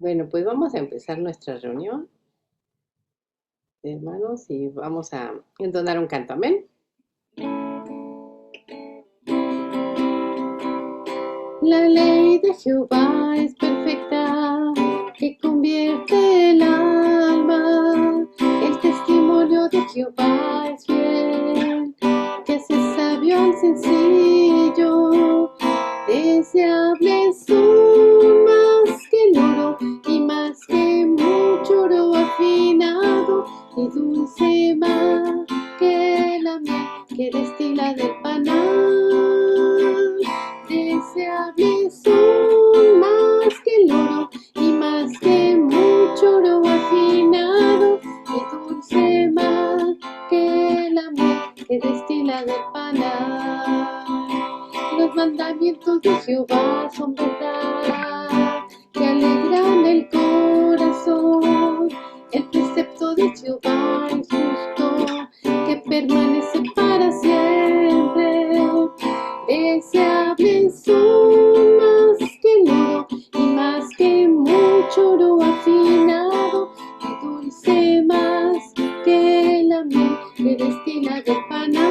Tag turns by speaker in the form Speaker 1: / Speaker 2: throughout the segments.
Speaker 1: Bueno, pues vamos a empezar nuestra reunión, hermanos, y vamos a entonar un canto. Amén. La ley de Jehová es perfecta, que convierte el alma. El testimonio de Jehová es fiel, que hace sabio al sencillo. Deseable son más que el oro y más que mucho oro afinado, y dulce más que la miel que destila del panal. Deseables son más que el oro y más que mucho oro afinado, y dulce más que la miel que destila del panal. Los mandamientos de Jehová son verdad, que alegran el corazón. El precepto de Jehová es justo, que permanece para siempre. Deseables son más que el oro y más que mucho oro afinado, y dulce más que la miel que destila del panal.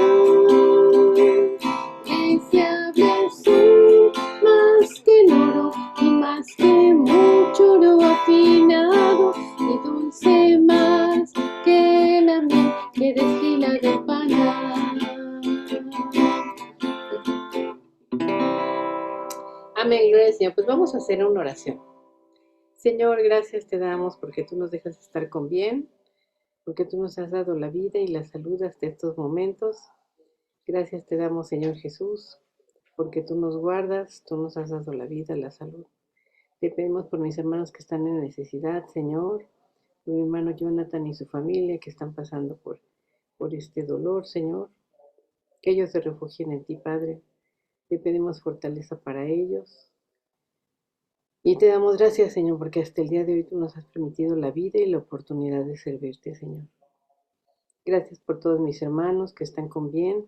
Speaker 1: Deseables son más que el oro y más que mucho oro afinado, y dulce más que la miel que destila del panal. Amén, gloria al Señor. Pues vamos a hacer una oración. Señor, gracias te damos porque tú nos dejas estar con bien, porque tú nos has dado la vida y la salud hasta estos momentos. Gracias te damos, Señor Jesús, porque tú nos guardas, tú nos has dado la vida, la salud. Te pedimos por mis hermanos que están en necesidad, Señor, por mi hermano Jonathan y su familia que están pasando por este dolor, Señor, que ellos se refugien en ti, Padre. Te pedimos fortaleza para ellos. Y te damos gracias, Señor, porque hasta el día de hoy tú nos has permitido la vida y la oportunidad de servirte, Señor. Gracias por todos mis hermanos que están con bien.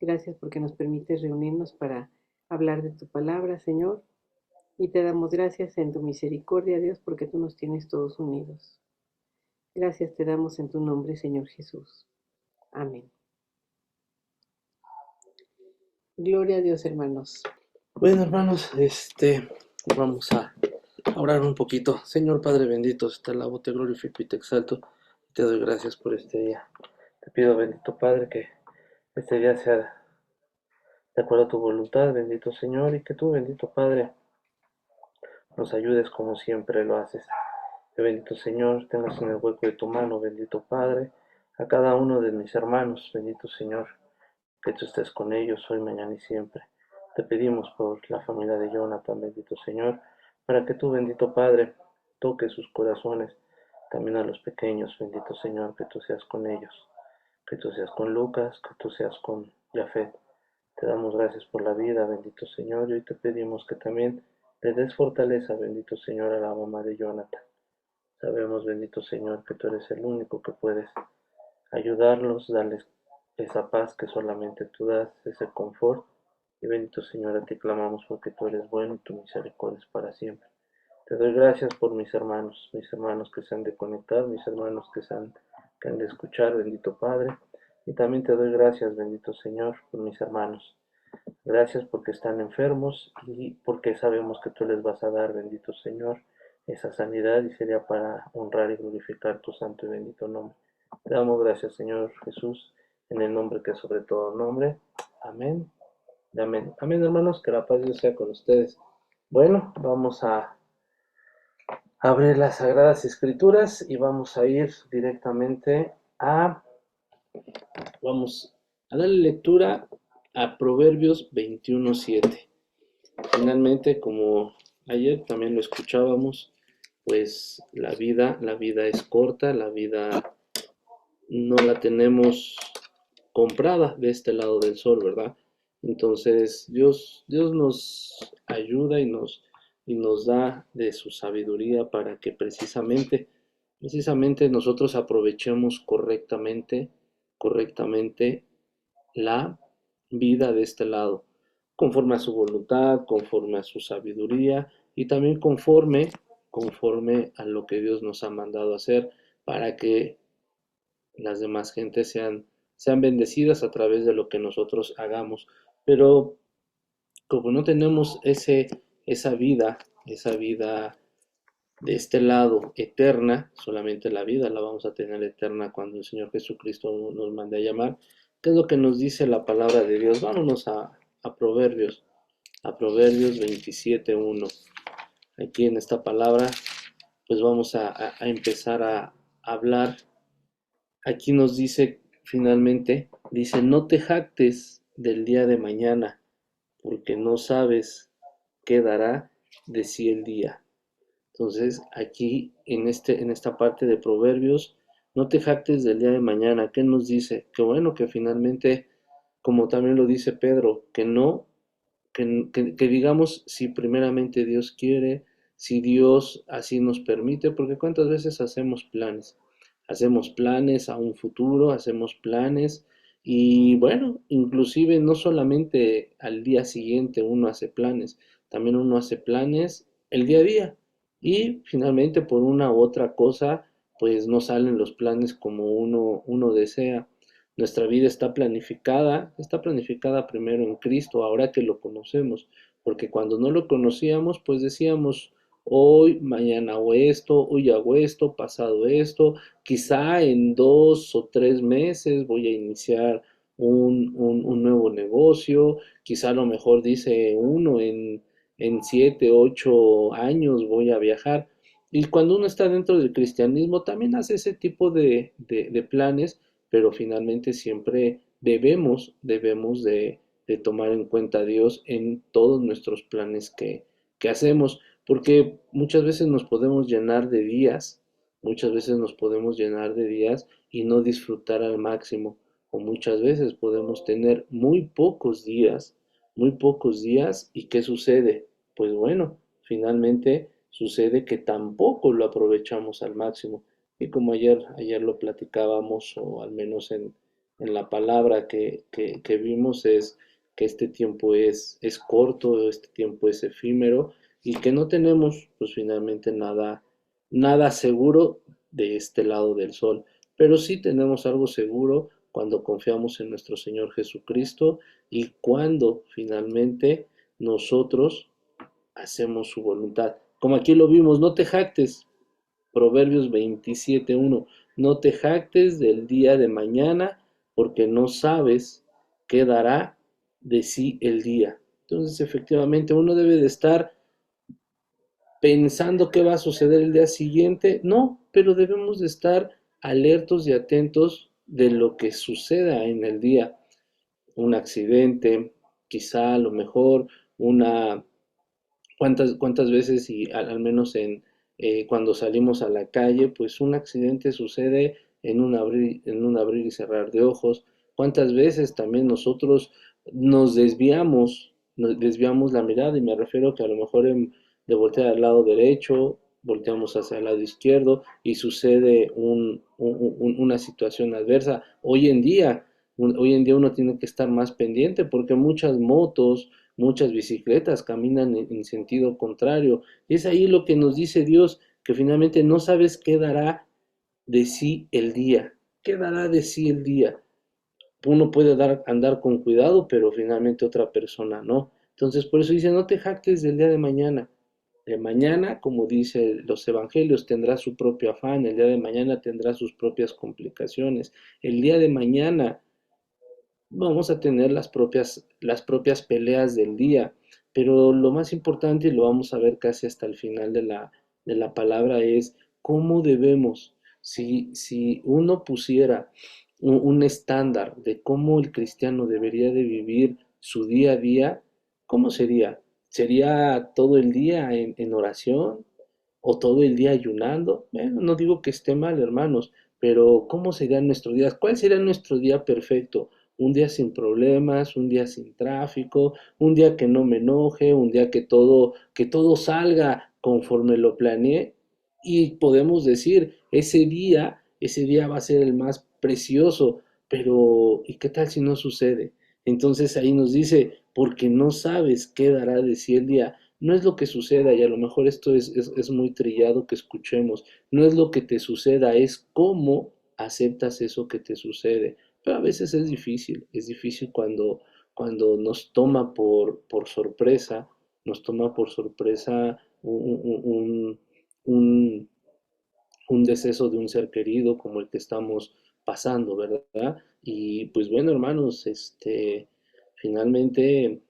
Speaker 1: Gracias porque nos permites reunirnos para hablar de tu palabra, Señor. Y te damos gracias en tu misericordia, Dios, porque tú nos tienes todos unidos. Gracias te damos en tu nombre, Señor Jesús. Amén. Gloria a Dios, hermanos.
Speaker 2: Bueno, hermanos, vamos a orar un poquito. Señor Padre bendito, te alabo, te glorifico y te exalto. Te doy gracias por este día. Te pido, bendito Padre, que este día sea de acuerdo a tu voluntad, bendito Señor, y que tú, bendito Padre, nos ayudes como siempre lo haces. Que, bendito Señor, tengas en el hueco de tu mano, bendito Padre, a cada uno de mis hermanos, bendito Señor, que tú estés con ellos hoy, mañana y siempre. Te pedimos por la familia de Jonathan, bendito Señor, para que tú, bendito Padre, toques sus corazones, también a los pequeños, bendito Señor, que tú seas con ellos, que tú seas con Lucas, que tú seas con Jafet. Te damos gracias por la vida, bendito Señor, y hoy te pedimos que también le des fortaleza, bendito Señor, a la mamá de Jonathan. Sabemos, bendito Señor, que tú eres el único que puedes ayudarlos, darles esa paz que solamente tú das, ese confort. Y bendito Señor, a ti clamamos porque tú eres bueno y tu misericordia es para siempre. Te doy gracias por mis hermanos que se han de conectar, mis hermanos que han de escuchar, bendito Padre. Y también te doy gracias, bendito Señor, por mis hermanos. Gracias porque están enfermos y porque sabemos que tú les vas a dar, bendito Señor, esa sanidad y sería para honrar y glorificar tu santo y bendito nombre. Te damos gracias, Señor Jesús, en el nombre que es sobre todo nombre. Amén. Amén. Amén, hermanos, que la paz de Dios sea con ustedes. Bueno, vamos a abrir las Sagradas Escrituras y vamos a ir directamente vamos a darle lectura a Proverbios 21:7. Finalmente, como ayer también lo escuchábamos, pues la vida es corta, la vida no la tenemos comprada de este lado del sol, ¿verdad? Entonces Dios nos ayuda y nos da de su sabiduría para que precisamente nosotros aprovechemos correctamente la vida de este lado, conforme a su voluntad, conforme a su sabiduría y también conforme conforme a lo que Dios nos ha mandado hacer para que las demás gentes sean bendecidas a través de lo que nosotros hagamos. Pero como no tenemos esa vida de este lado eterna, solamente la vida la vamos a tener eterna cuando el Señor Jesucristo nos mande a llamar. ¿Qué es lo que nos dice la palabra de Dios? Vámonos a Proverbios 27:1. Aquí en esta palabra, pues vamos a empezar a hablar. Aquí nos dice finalmente, dice, no te jactes del día de mañana, porque no sabes qué dará de sí el día. Entonces, aquí en esta parte de Proverbios, no te jactes del día de mañana. ¿Qué nos dice? Que bueno, que finalmente, como también lo dice Pedro, que no, que digamos si primeramente Dios quiere, si Dios así nos permite, porque cuántas veces hacemos planes a un futuro, hacemos planes y bueno, inclusive no solamente al día siguiente uno hace planes, también uno hace planes el día a día y finalmente por una u otra cosa pues no salen los planes como uno desea. Nuestra vida está planificada primero en Cristo, ahora que lo conocemos, porque cuando no lo conocíamos, pues decíamos, hoy, mañana hago esto, hoy hago esto, pasado esto, quizá en 2 o 3 meses voy a iniciar un nuevo negocio, quizá a lo mejor dice uno en 7, 8 años voy a viajar. Y cuando uno está dentro del cristianismo, también hace ese tipo de planes, pero finalmente siempre debemos de tomar en cuenta a Dios en todos nuestros planes que hacemos, porque muchas veces nos podemos llenar de días, muchas veces nos podemos llenar de días y no disfrutar al máximo, o muchas veces podemos tener muy pocos días, ¿y qué sucede? Pues bueno, finalmente sucede que tampoco lo aprovechamos al máximo. Y como ayer lo platicábamos, o al menos en la palabra que vimos, es que este tiempo es corto, este tiempo es efímero y que no tenemos pues finalmente nada seguro de este lado del sol. Pero sí tenemos algo seguro cuando confiamos en nuestro Señor Jesucristo y cuando finalmente nosotros hacemos su voluntad. Como aquí lo vimos, no te jactes, Proverbios 27:1. No te jactes del día de mañana, porque no sabes qué dará de sí el día. Entonces, efectivamente, uno debe de estar pensando qué va a suceder el día siguiente. No, pero debemos de estar alertos y atentos de lo que suceda en el día. Un accidente, quizá a lo mejor una cuántas veces y al menos cuando salimos a la calle, pues un accidente sucede en un abrir y cerrar de ojos. Cuántas veces también nosotros nos desviamos la mirada y me refiero que a lo mejor de voltear al lado derecho, volteamos hacia el lado izquierdo y sucede una situación adversa. Hoy en día uno tiene que estar más pendiente porque muchas bicicletas caminan en sentido contrario. Y es ahí lo que nos dice Dios, que finalmente no sabes qué dará de sí el día. ¿Qué dará de sí el día? Uno puede andar con cuidado, pero finalmente otra persona no. Entonces, por eso dice, no te jactes del día de mañana. De mañana, como dice los evangelios, tendrá su propio afán, el día de mañana tendrá sus propias complicaciones. El día de mañana vamos a tener las propias peleas del día, pero lo más importante, y lo vamos a ver casi hasta el final de la palabra, es cómo debemos, si uno pusiera un estándar de cómo el cristiano debería de vivir su día a día, ¿cómo sería? ¿Sería todo el día en oración o todo el día ayunando? Bueno, no digo que esté mal, hermanos, pero ¿cómo sería nuestro día? ¿Cuál sería nuestro día perfecto? Un día sin problemas, un día sin tráfico, un día que no me enoje, un día que todo salga conforme lo planeé. Y podemos decir, ese día va a ser el más precioso, pero ¿y qué tal si no sucede? Entonces ahí nos dice, porque no sabes qué dará de sí el día. no es lo que suceda, y a lo mejor esto es muy trillado que escuchemos, no es lo que te suceda, es cómo aceptas eso que te sucede. Pero a veces es difícil cuando nos toma por sorpresa, nos toma por sorpresa un, un deceso de un ser querido como el que estamos pasando, ¿verdad? Y pues bueno, hermanos, finalmente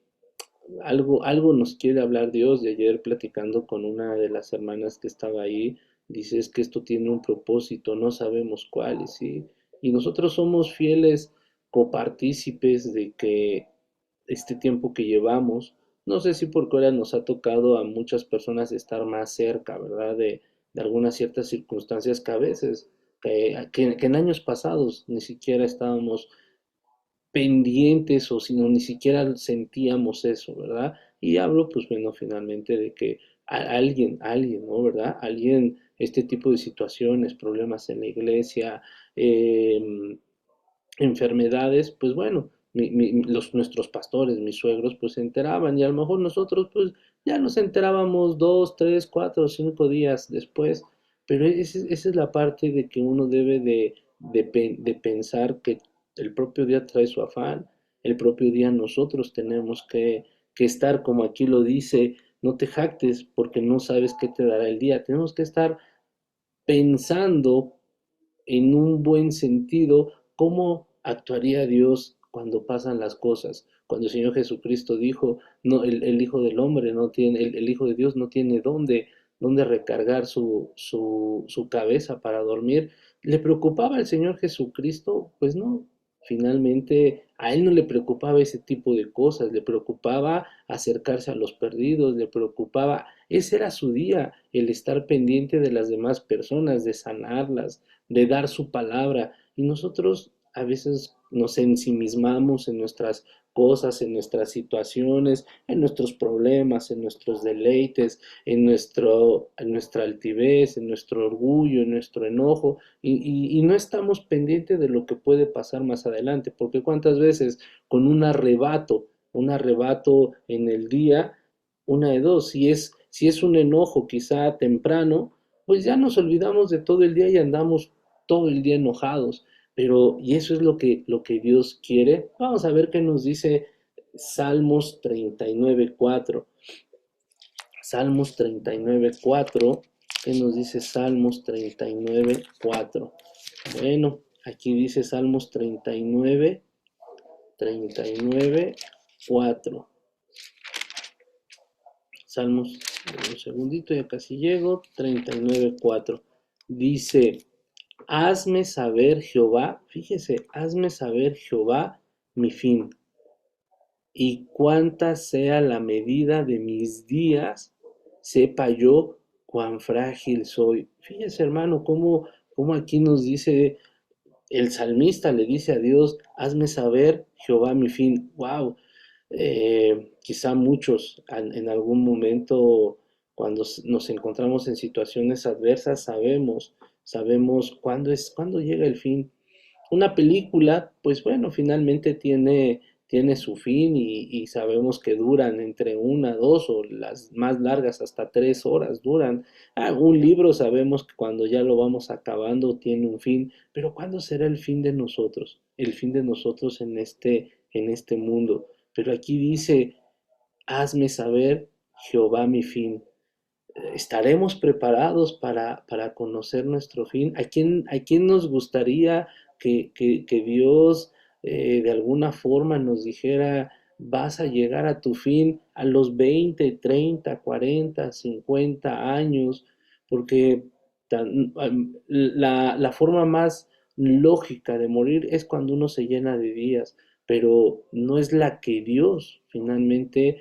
Speaker 2: algo nos quiere hablar Dios. De ayer platicando con una de las hermanas que estaba ahí, dice es que esto tiene un propósito, no sabemos cuál, y nosotros somos fieles copartícipes de que este tiempo que llevamos, no sé si porque ahora nos ha tocado a muchas personas estar más cerca, ¿verdad? De algunas ciertas circunstancias que a veces, que en años pasados ni siquiera estábamos pendientes o si no ni siquiera sentíamos eso, ¿verdad? Y hablo, pues bueno, finalmente de que alguien, ¿no? ¿Verdad? Alguien, este tipo de situaciones, problemas en la iglesia, eh, enfermedades, pues bueno, nuestros pastores, mis suegros, pues se enteraban y a lo mejor nosotros, pues ya nos enterábamos 2, 3, 4, 5 días después, pero esa es la parte de que uno debe de pensar que el propio día trae su afán, el propio día nosotros tenemos que estar, como aquí lo dice, no te jactes porque no sabes qué te dará el día, tenemos que estar pensando en un buen sentido cómo actuaría Dios cuando pasan las cosas. Cuando el Señor Jesucristo dijo, no, el Hijo del Hombre no tiene, el Hijo de Dios no tiene dónde recargar su cabeza para dormir. ¿Le preocupaba al Señor Jesucristo? Pues no. Finalmente, a él no le preocupaba ese tipo de cosas, le preocupaba acercarse a los perdidos, le preocupaba, ese era su día, el estar pendiente de las demás personas, de sanarlas, de dar su palabra. Y nosotros a veces nos ensimismamos en nuestras cosas, en nuestras situaciones, en nuestros problemas, en nuestros deleites, en nuestra altivez, en nuestro orgullo, en nuestro enojo, y no estamos pendientes de lo que puede pasar más adelante, porque cuántas veces con un arrebato en el día, una de dos, si es un enojo quizá temprano, pues ya nos olvidamos de todo el día y andamos todo el día enojados, pero y eso es lo que Dios quiere. Vamos a ver qué nos dice Salmos 39:4. Salmos 39:4. ¿Qué nos dice Salmos 39:4? Bueno, aquí dice Salmos 39:4. Salmos, un segundito, ya casi llego. 39:4. Dice, hazme saber, Jehová, fíjese, hazme saber, Jehová, mi fin, y cuánta sea la medida de mis días, sepa yo cuán frágil soy. Fíjese, hermano, cómo aquí nos dice el salmista, le dice a Dios, hazme saber, Jehová, mi fin. Wow. Quizá muchos en algún momento, cuando nos encontramos en situaciones adversas, sabemos cuándo llega el fin. Una película, pues bueno, finalmente tiene su fin y sabemos que duran entre 1, 2 o las más largas hasta 3 horas duran. Un libro sabemos que cuando ya lo vamos acabando tiene un fin, pero ¿cuándo será el fin de nosotros? El fin de nosotros en este mundo. Pero aquí dice, hazme saber, Jehová, mi fin. ¿Estaremos preparados para conocer nuestro fin? ¿A quién nos gustaría que Dios de alguna forma nos dijera, vas a llegar a tu fin a los 20, 30, 40, 50 años? Porque la forma más lógica de morir es cuando uno se llena de días, pero no es la que Dios finalmente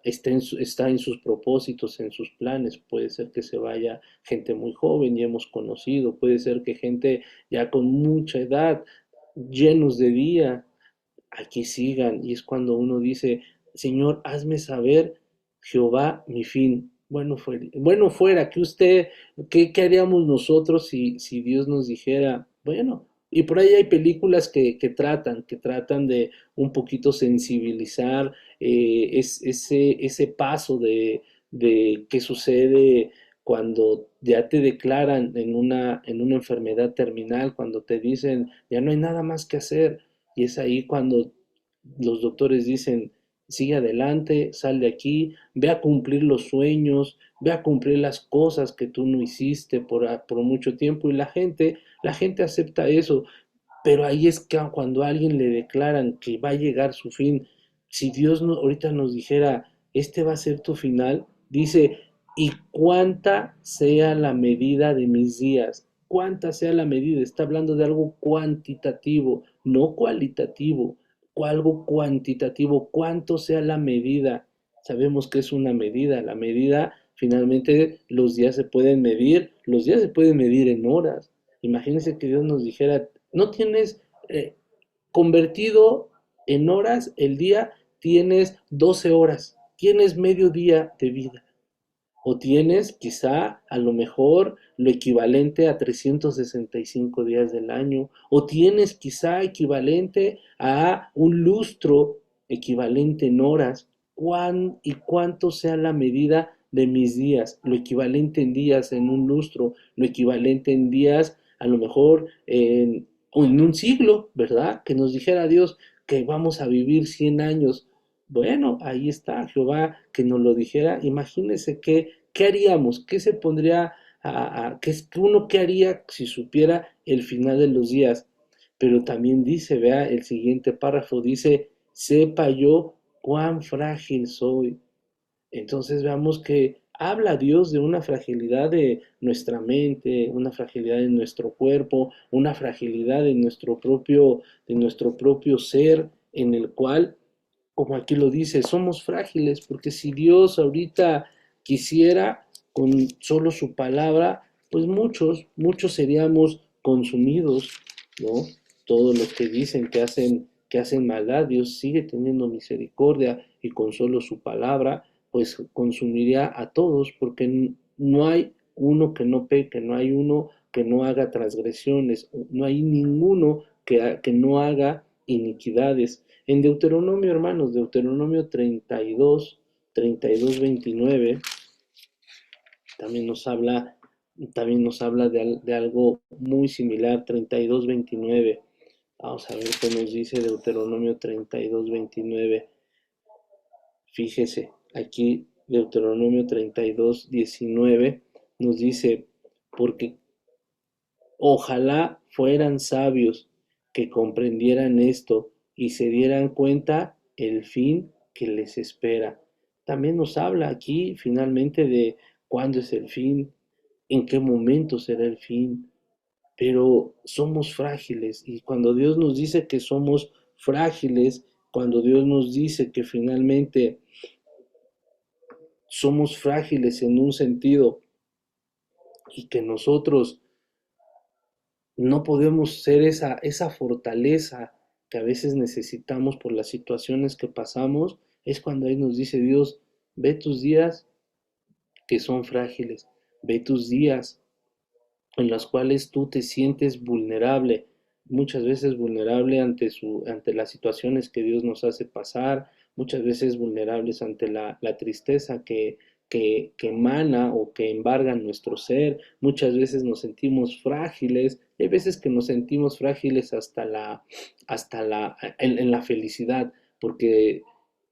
Speaker 2: está en sus propósitos, en sus planes. Puede ser que se vaya gente muy joven y hemos conocido, puede ser que gente ya con mucha edad, llenos de día, aquí sigan. Y es cuando uno dice, Señor, hazme saber, Jehová, mi fin. Bueno fuera que ¿qué haríamos nosotros si Dios nos dijera, bueno, y por ahí hay películas que tratan de un poquito sensibilizar es ese paso de qué sucede cuando ya te declaran en una enfermedad terminal, cuando te dicen ya no hay nada más que hacer, y es ahí cuando los doctores dicen sigue adelante, sal de aquí, ve a cumplir los sueños, ve a cumplir las cosas que tú no hiciste por mucho tiempo, y la gente acepta eso, pero ahí es que cuando a alguien le declaran que va a llegar su fin, si Dios ahorita nos dijera, este va a ser tu final, dice, y cuánta sea la medida de mis días, cuánta sea la medida, está hablando de algo cuantitativo, no cualitativo, algo cuantitativo, cuánto sea la medida. Sabemos que es una medida, la medida finalmente los días se pueden medir, los días se pueden medir en horas. Imagínense que Dios nos dijera, no tienes convertido en horas el día, tienes 12 horas, tienes medio día de vida. O tienes quizá a lo mejor lo equivalente a 365 días del año. O tienes quizá equivalente a un lustro equivalente en horas. Y cuánto sea la medida de mis días. Lo equivalente en días en un lustro. Lo equivalente en días a lo mejor o en un siglo, ¿verdad? Que nos dijera Dios que vamos a vivir 100 años. Bueno, ahí está Jehová que nos lo dijera. Imagínese qué haríamos, qué se pondría, qué haría si supiera el final de los días. Pero también dice, vea el siguiente párrafo, dice, sepa yo cuán frágil soy. Entonces veamos que habla Dios de una fragilidad de nuestra mente, una fragilidad de nuestro cuerpo, una fragilidad de nuestro propio ser, en el cual, como aquí lo dice, somos frágiles, porque si Dios ahorita quisiera con solo su palabra, pues muchos seríamos consumidos, ¿no? Todos los que dicen que hacen maldad, Dios sigue teniendo misericordia y con solo su palabra, pues consumiría a todos, porque no hay uno que no peque, no hay uno que no haga transgresiones, no hay ninguno que no haga iniquidades. En Deuteronomio, hermanos, Deuteronomio 32, 29, también nos habla de algo muy similar, 32, 29. Vamos a ver qué nos dice Deuteronomio 32, 29. Fíjese, aquí Deuteronomio 32, 19 nos dice, porque ojalá fueran sabios que comprendieran esto y se dieran cuenta el fin que les espera. También nos habla aquí finalmente de cuándo es el fin, en qué momento será el fin, pero somos frágiles y cuando Dios nos dice que somos frágiles, cuando Dios nos dice que finalmente somos frágiles en un sentido y que nosotros no podemos ser esa fortaleza que a veces necesitamos por las situaciones que pasamos, es cuando ahí nos dice Dios, ve tus días que son frágiles, ve tus días en los cuales tú te sientes vulnerable, muchas veces vulnerable ante las situaciones que Dios nos hace pasar, muchas veces vulnerables ante la tristeza que emana o que embarga nuestro ser, muchas veces nos sentimos frágiles, hay veces que nos sentimos frágiles en la felicidad, porque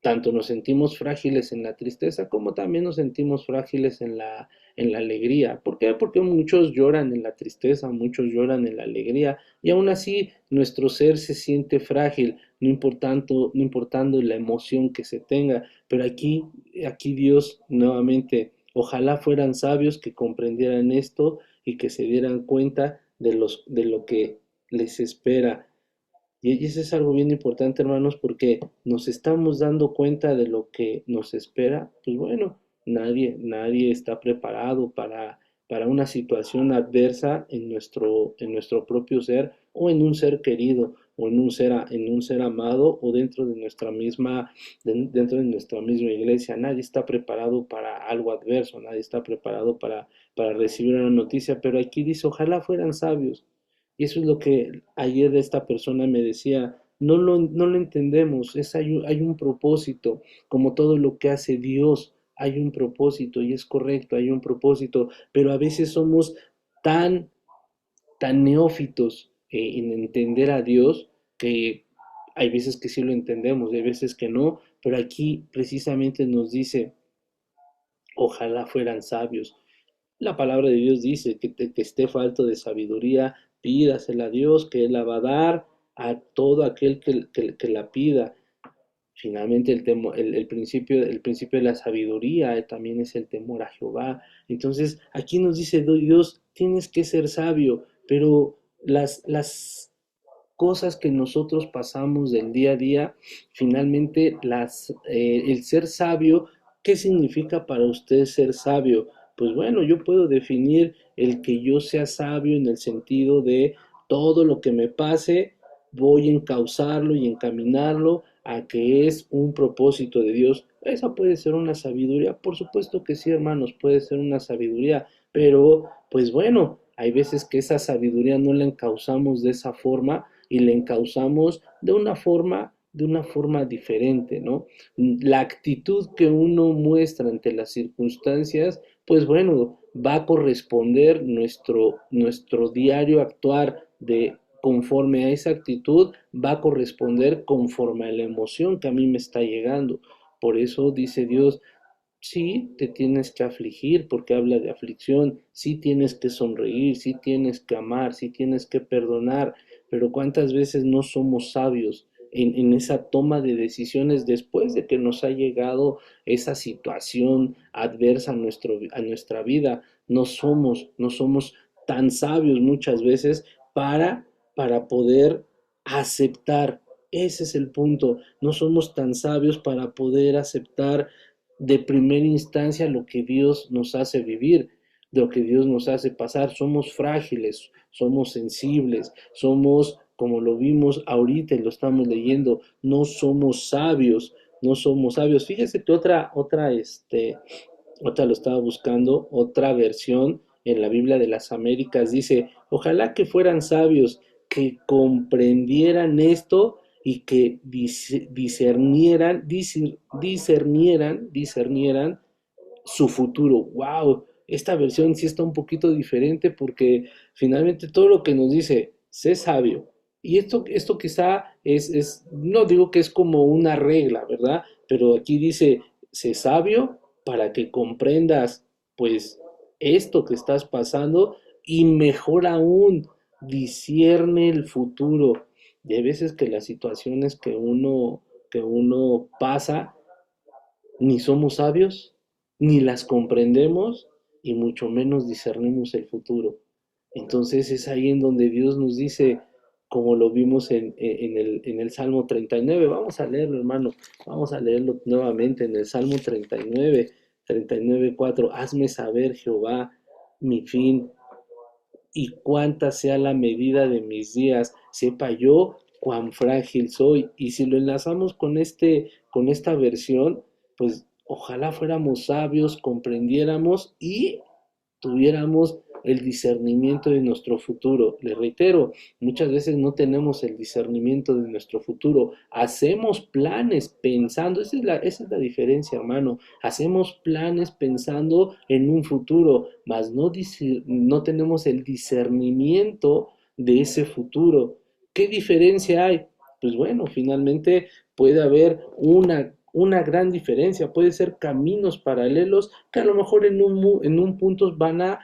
Speaker 2: tanto nos sentimos frágiles en la tristeza como también nos sentimos frágiles en la alegría. ¿Por qué? Porque muchos lloran en la tristeza, muchos lloran en la alegría, y aún así nuestro ser se siente frágil, no importando la emoción que se tenga. Pero aquí Dios nuevamente, ojalá fueran sabios que comprendieran esto y que se dieran cuenta de lo que les espera. Y eso es algo bien importante, hermanos, porque nos estamos dando cuenta de lo que nos espera. Pues bueno, nadie está preparado para una situación adversa en nuestro propio ser o en un ser querido o en un ser amado o dentro de nuestra misma iglesia. Nadie está preparado para algo adverso, nadie está preparado para recibir una noticia, pero aquí dice, ojalá fueran sabios. Y eso es lo que ayer esta persona me decía, no lo entendemos, hay un propósito, como todo lo que hace Dios, hay un propósito y es correcto, hay un propósito, pero a veces somos tan, tan neófitos en entender a Dios que hay veces que sí lo entendemos, hay veces que no, pero aquí precisamente nos dice, ojalá fueran sabios. La palabra de Dios dice que esté falto de sabiduría, pídasela a Dios, que Él la va a dar a todo aquel que la pida. Finalmente el principio de la sabiduría también es el temor a Jehová. Entonces aquí nos dice Dios, tienes que ser sabio, pero las cosas que nosotros pasamos del día a día, finalmente el ser sabio, ¿qué significa para usted ser sabio? Pues bueno, yo puedo definir el que yo sea sabio en el sentido de todo lo que me pase, voy a encauzarlo y encaminarlo a que es un propósito de Dios. Esa puede ser una sabiduría, por supuesto que sí, hermanos, puede ser una sabiduría, pero pues bueno, hay veces que esa sabiduría no la encauzamos de esa forma y la encauzamos de una forma diferente, ¿no? La actitud que uno muestra ante las circunstancias, pues bueno, va a corresponder nuestro diario actuar de conforme a esa actitud, va a corresponder conforme a la emoción que a mí me está llegando. Por eso dice Dios, sí, te tienes que afligir porque habla de aflicción, sí tienes que sonreír, sí tienes que amar, sí tienes que perdonar, pero ¿cuántas veces no somos sabios en esa toma de decisiones después de que nos ha llegado esa situación adversa a nuestra vida? No somos tan sabios muchas veces para poder aceptar. Ese es el punto. No somos tan sabios para poder aceptar de primera instancia lo que Dios nos hace vivir, de lo que Dios nos hace pasar. Somos frágiles, somos sensibles, somos, como lo vimos ahorita y lo estamos leyendo, no somos sabios, no somos sabios. Fíjese que otra lo estaba buscando, otra versión en la Biblia de las Américas dice, ojalá que fueran sabios, que comprendieran esto y que discernieran su futuro. ¡Wow! Esta versión sí está un poquito diferente porque finalmente todo lo que nos dice, sé sabio. Y esto quizá no digo que es como una regla, ¿verdad? Pero aquí dice, sé sabio para que comprendas, pues, esto que estás pasando y mejor aún, discierne el futuro. Y hay veces que las situaciones que uno pasa, ni somos sabios, ni las comprendemos y mucho menos discernimos el futuro. Entonces es ahí en donde Dios nos dice, como lo vimos en el Salmo 39, vamos a leerlo hermano, vamos a leerlo nuevamente en el Salmo 39, 4, hazme saber Jehová mi fin y cuánta sea la medida de mis días, sepa yo cuán frágil soy. Y si lo enlazamos con esta versión, pues ojalá fuéramos sabios, comprendiéramos y tuviéramos el discernimiento de nuestro futuro. Le reitero, muchas veces no tenemos el discernimiento de nuestro futuro. Hacemos planes pensando, esa es la diferencia, hermano. Hacemos planes pensando en un futuro, mas no tenemos el discernimiento de ese futuro. ¿Qué diferencia hay? Pues bueno, finalmente puede haber una gran diferencia, puede ser caminos paralelos que a lo mejor en un punto van a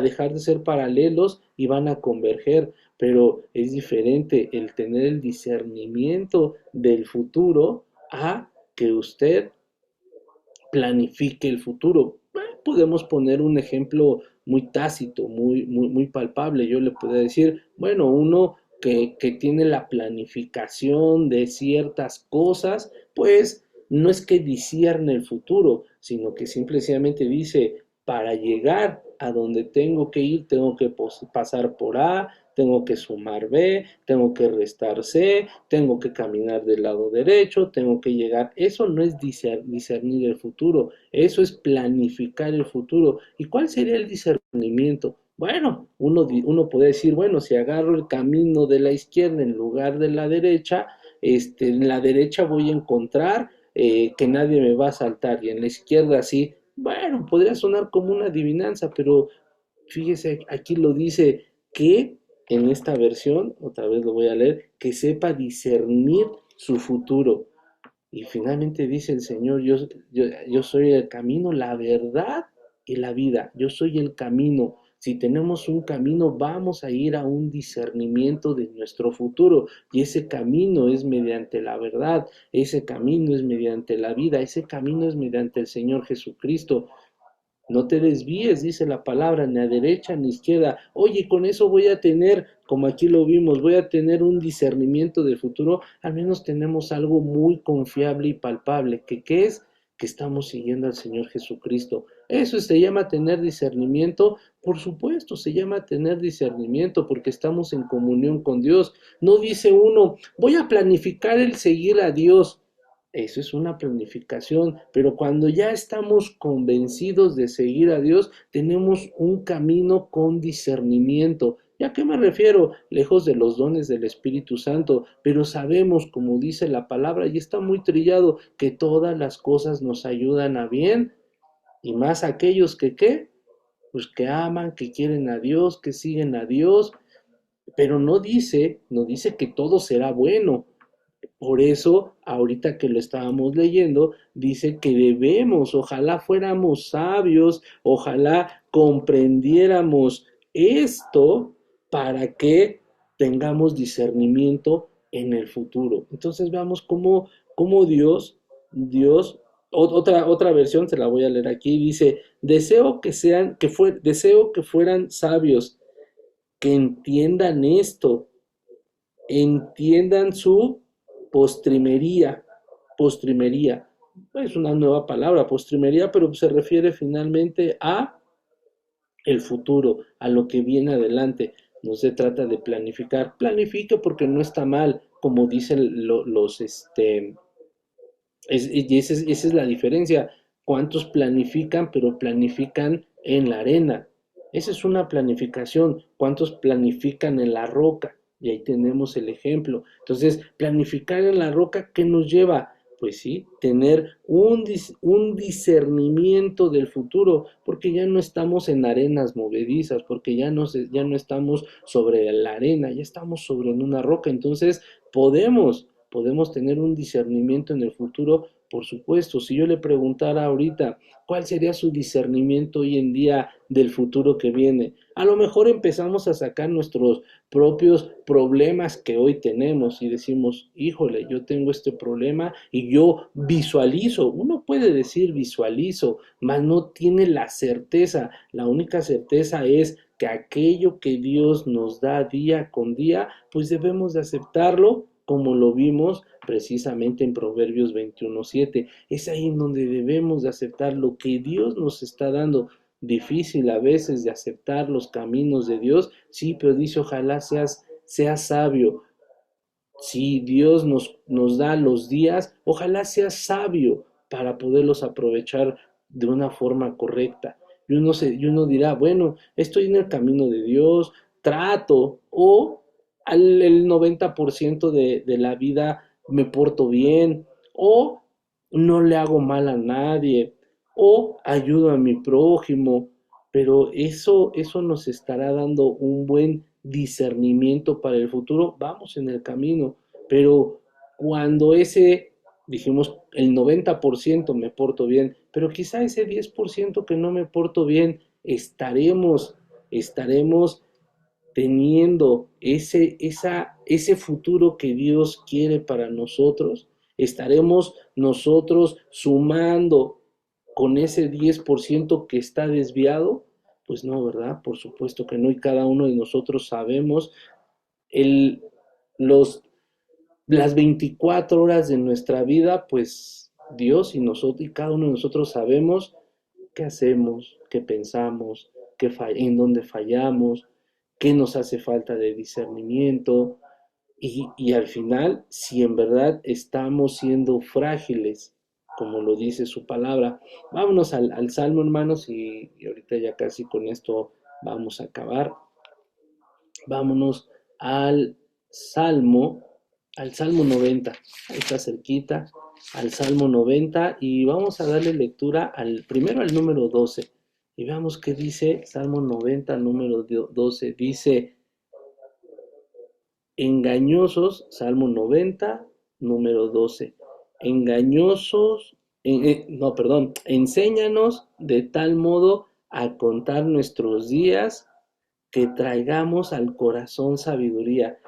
Speaker 2: dejar de ser paralelos y van a converger, pero es diferente el tener el discernimiento del futuro a que usted planifique el futuro. Podemos poner un ejemplo muy tácito, muy palpable. Yo le puedo decir, bueno, uno que tiene la planificación de ciertas cosas, pues no es que discierne el futuro, sino que simplemente dice, para llegar a donde tengo que ir, tengo que pasar por A, tengo que sumar B, tengo que restar C, tengo que caminar del lado derecho, tengo que llegar. Eso no es discernir el futuro, eso es planificar el futuro. ¿Y cuál sería el discernimiento? Bueno, uno puede decir, bueno, si agarro el camino de la izquierda en lugar de la derecha, en la derecha voy a encontrar que nadie me va a asaltar y en la izquierda sí. Bueno, podría sonar como una adivinanza, pero fíjese, aquí lo dice que en esta versión, otra vez lo voy a leer, que sepa discernir su futuro. Y finalmente dice el Señor, yo soy el camino, la verdad y la vida. Yo soy el camino. Si tenemos un camino, vamos a ir a un discernimiento de nuestro futuro. Y ese camino es mediante la verdad, ese camino es mediante la vida, ese camino es mediante el Señor Jesucristo. No te desvíes, dice la palabra, ni a derecha ni a izquierda. Oye, con eso voy a tener, como aquí lo vimos, voy a tener un discernimiento del futuro. Al menos tenemos algo muy confiable y palpable. ¿Qué es? Que estamos siguiendo al Señor Jesucristo. Eso se llama tener discernimiento. Por supuesto, se llama tener discernimiento porque estamos en comunión con Dios. No dice uno, voy a planificar el seguir a Dios. Eso es una planificación, pero cuando ya estamos convencidos de seguir a Dios, tenemos un camino con discernimiento. ¿Y a qué me refiero? Lejos de los dones del Espíritu Santo, pero sabemos, como dice la palabra, y está muy trillado, que todas las cosas nos ayudan a bien, y más aquellos que, ¿qué? Pues que aman, que quieren a Dios, que siguen a Dios, pero no dice que todo será bueno. Por eso, ahorita que lo estábamos leyendo, dice que debemos, ojalá fuéramos sabios, ojalá comprendiéramos esto para que tengamos discernimiento en el futuro. Entonces veamos cómo Dios, otra versión se la voy a leer aquí, dice, deseo que fueran sabios, que entiendan esto, entiendan su postrimería, postrimería, es una nueva palabra, postrimería, pero se refiere finalmente a el futuro, a lo que viene adelante. No se trata de planificar, planifique porque no está mal, como dicen y esa es la diferencia. ¿Cuántos planifican, pero planifican en la arena? Esa es una planificación. ¿Cuántos planifican en la roca? Y ahí tenemos el ejemplo. Entonces, planificar en la roca, ¿qué nos lleva? Pues sí, tener un discernimiento del futuro, porque ya no estamos en arenas movedizas, porque ya no estamos sobre la arena, ya estamos sobre una roca. Entonces, podemos tener un discernimiento en el futuro, por supuesto. Si yo le preguntara ahorita cuál sería su discernimiento hoy en día del futuro que viene, a lo mejor empezamos a sacar nuestros propios problemas que hoy tenemos y decimos, híjole, yo tengo este problema y yo visualizo. Uno puede decir visualizo, mas no tiene la certeza. La única certeza es que aquello que Dios nos da día con día, pues debemos de aceptarlo como lo vimos precisamente en Proverbios 21:7. Es ahí en donde debemos de aceptar lo que Dios nos está dando. Difícil a veces de aceptar los caminos de Dios, sí, pero dice, ojalá seas sabio. Si Dios nos da los días, ojalá seas sabio para poderlos aprovechar de una forma correcta. Y uno dirá, bueno, estoy en el camino de Dios, trato, o el 90% de la vida me porto bien, o no le hago mal a nadie, o ayudo a mi prójimo, pero eso nos estará dando un buen discernimiento para el futuro. Vamos en el camino, pero cuando dijimos, el 90% me porto bien, pero quizá ese 10% que no me porto bien, estaremos teniendo ese futuro que Dios quiere para nosotros, estaremos nosotros sumando con ese 10% que está desviado, pues no, ¿verdad? Por supuesto que no, y cada uno de nosotros sabemos el, los, las 24 horas de nuestra vida, pues Dios y nosotros, y cada uno de nosotros sabemos qué hacemos, qué pensamos, en dónde fallamos, qué nos hace falta de discernimiento, y al final, si en verdad estamos siendo frágiles, como lo dice su palabra. Vámonos al Salmo, hermanos, y ahorita ya casi con esto vamos a acabar. Vámonos al Salmo al Salmo 90. Ahí está cerquita, al Salmo 90. Y vamos a darle lectura primero al número 12. Y veamos qué dice Salmo 90, número 12. Dice, engañosos, Salmo 90, número 12. Engañosos, no, perdón, enséñanos de tal modo a contar nuestros días que traigamos al corazón sabiduría.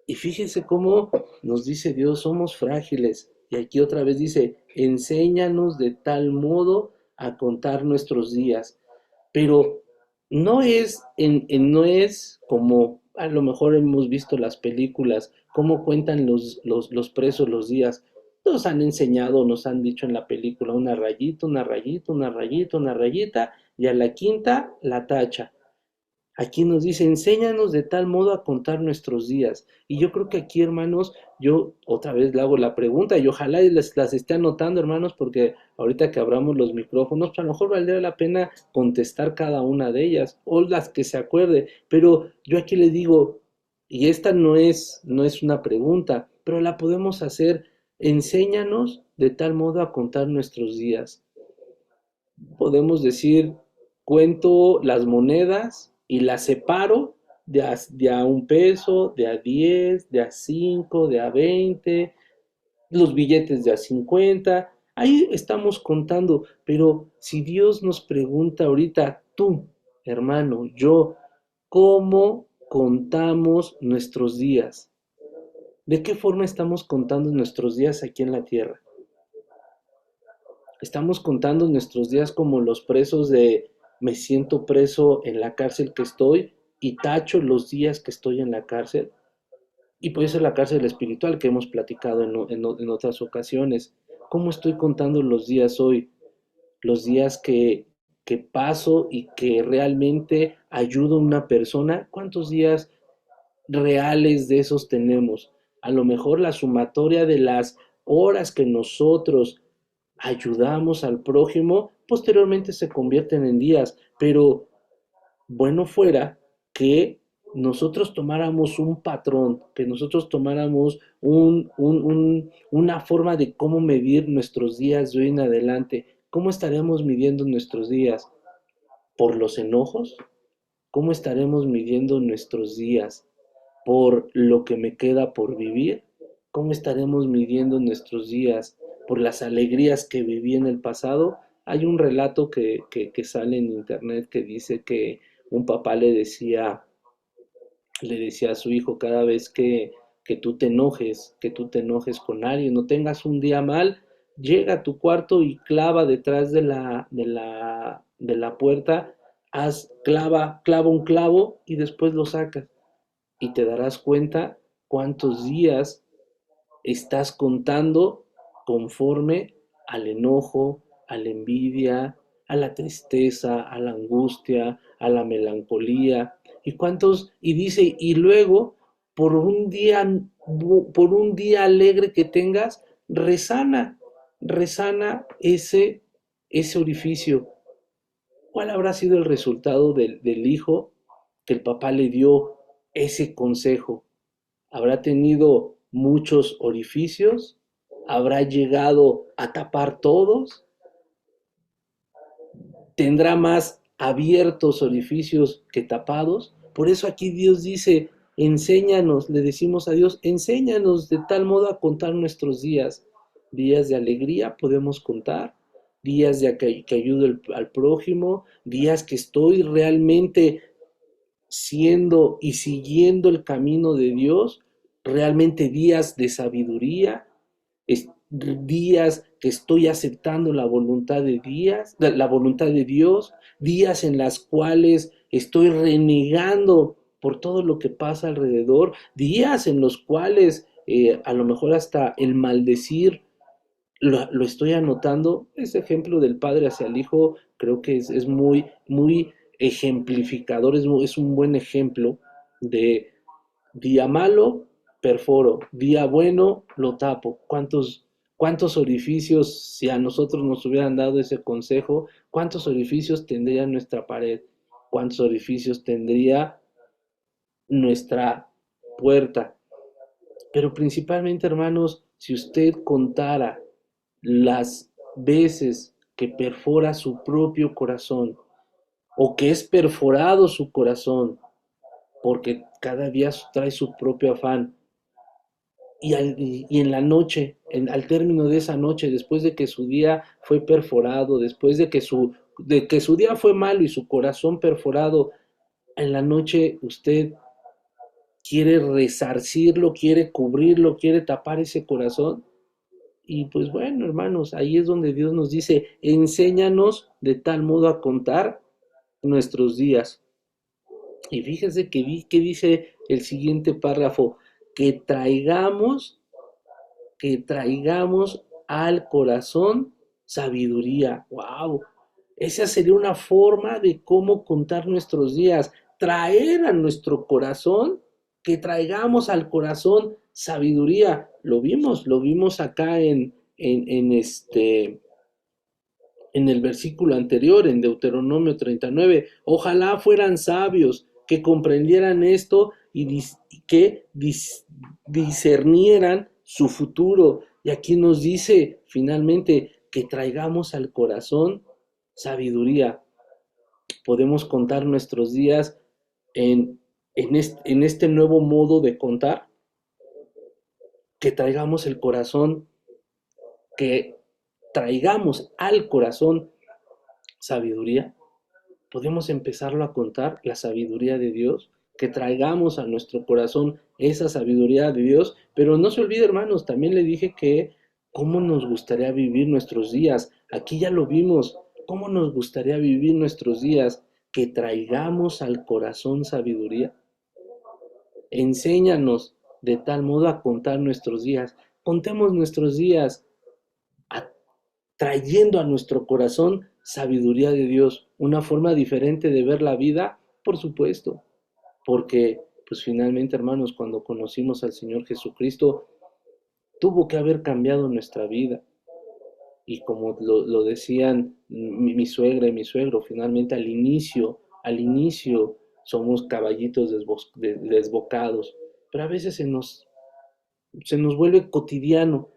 Speaker 2: Y fíjense cómo nos dice Dios, somos frágiles. Y aquí otra vez dice, enséñanos de tal modo a contar nuestros días. Pero no es como a lo mejor hemos visto las películas, cómo cuentan los presos los días. Nos han enseñado, nos han dicho en la película, una rayita, una rayita, una rayita, una rayita, y a la quinta la tacha. Aquí nos dice, enséñanos de tal modo a contar nuestros días. Y yo creo que aquí, hermanos, yo otra vez le hago la pregunta y ojalá las esté anotando, hermanos, porque ahorita que abramos los micrófonos, pues a lo mejor valdría la pena contestar cada una de ellas o las que se acuerde. Pero yo aquí le digo, y esta no es una pregunta, pero la podemos hacer, enséñanos de tal modo a contar nuestros días. Podemos decir, cuento las monedas y las separo de a 1 peso, de a 10, de a 5, de a 20, los billetes de a 50. Ahí estamos contando, pero si Dios nos pregunta ahorita, tú, hermano, yo, ¿cómo contamos nuestros días? ¿De qué forma estamos contando nuestros días aquí en la tierra? Estamos contando nuestros días como los presos de me siento preso en la cárcel que estoy y tacho los días que estoy en la cárcel. Y puede ser la cárcel espiritual que hemos platicado en otras ocasiones. ¿Cómo estoy contando los días hoy? Los días que paso y que realmente ayudo a una persona. ¿Cuántos días reales de esos tenemos? A lo mejor la sumatoria de las horas que nosotros ayudamos al prójimo, posteriormente se convierten en días, pero bueno fuera que nosotros tomáramos un patrón, que nosotros tomáramos una forma de cómo medir nuestros días de hoy en adelante. ¿Cómo estaremos midiendo nuestros días? ¿Por los enojos? ¿Cómo estaremos midiendo nuestros días? ¿Por lo que me queda por vivir? ¿Cómo estaremos midiendo nuestros días? ¿Por las alegrías que viví en el pasado? Hay un relato que sale en internet que dice que un papá le decía a su hijo cada vez que tú te enojes con alguien, no tengas un día mal, llega a tu cuarto y clava detrás de la puerta, clava un clavo y después lo sacas y te darás cuenta cuántos días estás contando conforme al enojo, a la envidia, a la tristeza, a la angustia, a la melancolía. Y dice, y luego, por un día, por un día alegre que tengas, resana ese orificio. ¿Cuál habrá sido el resultado del hijo que el papá le dio ese consejo? ¿Habrá tenido muchos orificios? ¿Habrá llegado a tapar todos? ¿Tendrá más abiertos orificios que tapados? Por eso aquí Dios dice, enséñanos, le decimos a Dios, enséñanos de tal modo a contar nuestros días. Días de alegría podemos contar, días de que ayudo al prójimo, días que estoy realmente siendo y siguiendo el camino de Dios, realmente días de sabiduría, días que estoy aceptando la voluntad de Dios, días en las cuales estoy renegando por todo lo que pasa alrededor, días en los cuales a lo mejor hasta el maldecir lo estoy anotando. Ese ejemplo del padre hacia el hijo creo que es muy, muy ejemplificador, es un buen ejemplo de día malo, perforo, día bueno, lo tapo. ¿Cuántos orificios, si a nosotros nos hubieran dado ese consejo, cuántos orificios tendría nuestra pared? ¿Cuántos orificios tendría nuestra puerta? Pero principalmente, hermanos, si usted contara las veces que perfora su propio corazón o que es perforado su corazón, porque cada día trae su propio afán, y en la noche, al término de esa noche, después de que su día fue perforado, después de que su día fue malo y su corazón perforado, en la noche usted quiere resarcirlo, quiere cubrirlo, quiere tapar ese corazón. Y pues bueno, hermanos, ahí es donde Dios nos dice, enséñanos de tal modo a contar nuestros días. Y fíjese que dice el siguiente párrafo, que traigamos al corazón sabiduría. ¡Wow! Esa sería una forma de cómo contar nuestros días. Traer a nuestro corazón, que traigamos al corazón sabiduría. Lo vimos acá en el versículo anterior, en Deuteronomio 39. Ojalá fueran sabios, que comprendieran esto y que discernieran su futuro. Y aquí nos dice finalmente que traigamos al corazón sabiduría. Podemos contar nuestros días en este nuevo modo de contar, que traigamos el corazón, que traigamos al corazón sabiduría. Podemos empezarlo a contar, la sabiduría de Dios, que traigamos a nuestro corazón esa sabiduría de Dios, pero no se olvide, hermanos, también le dije que cómo nos gustaría vivir nuestros días. Aquí ya lo vimos, cómo nos gustaría vivir nuestros días, que traigamos al corazón sabiduría. Enséñanos de tal modo a contar nuestros días. Contemos nuestros días trayendo a nuestro corazón sabiduría de Dios, una forma diferente de ver la vida, por supuesto, porque pues finalmente, hermanos, cuando conocimos al Señor Jesucristo, tuvo que haber cambiado nuestra vida. Y como lo decían mi suegra y mi suegro, finalmente al inicio somos caballitos desbocados, pero a veces se nos vuelve cotidiano.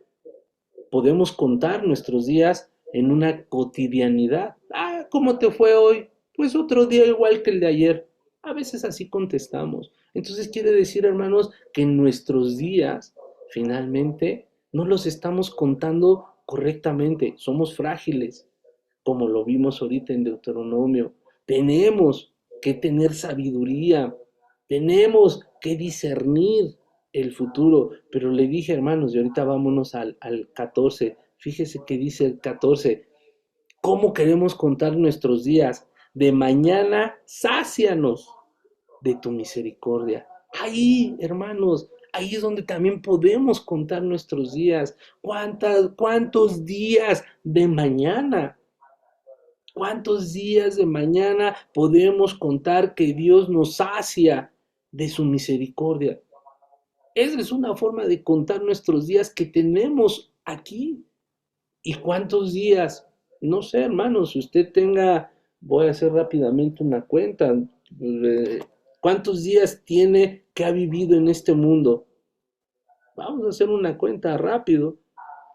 Speaker 2: Podemos contar nuestros días en una cotidianidad. Ah, ¿cómo te fue hoy? Pues otro día igual que el de ayer. A veces así contestamos. Entonces quiere decir, hermanos, que nuestros días finalmente no los estamos contando correctamente. Somos frágiles, como lo vimos ahorita en Deuteronomio. Tenemos que tener sabiduría. Tenemos que discernir el futuro. Pero le dije, hermanos, y ahorita vámonos al 14. Fíjese que dice el 14. ¿Cómo queremos contar nuestros días? De mañana, sácianos de tu misericordia. Ahí, hermanos, ahí es donde también podemos contar nuestros días. ¿Cuántos días de mañana? ¿Cuántos días de mañana podemos contar que Dios nos sacia de su misericordia? Esa es una forma de contar nuestros días que tenemos aquí. ¿Y cuántos días? No sé, hermanos, si usted tenga, voy a hacer rápidamente una cuenta. ¿Cuántos días tiene que ha vivido en este mundo? Vamos a hacer una cuenta rápido.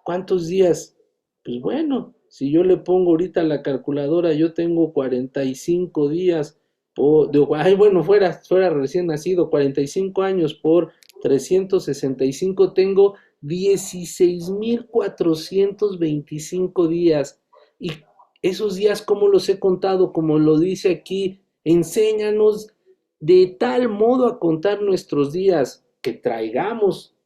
Speaker 2: ¿Cuántos días? Pues bueno, si yo le pongo ahorita la calculadora, yo tengo 45 días, bueno, fuera recién nacido, 45 años por 365, tengo 16,425 días. Y esos días, ¿cómo los he contado? Como lo dice aquí, enséñanos de tal modo a contar nuestros días, que traigamos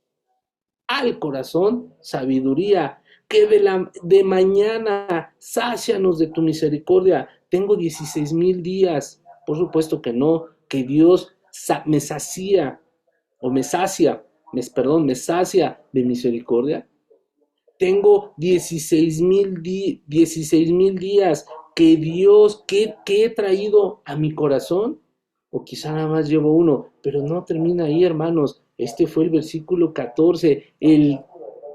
Speaker 2: al corazón sabiduría, que de mañana sácianos de tu misericordia. Tengo 16,000 días, por supuesto que no, que Dios me sacia, o me sacia de misericordia. Tengo 16,000 días que Dios, que he traído a mi corazón, o quizá nada más llevo uno, pero no termina ahí, hermanos. Este fue el versículo 14, el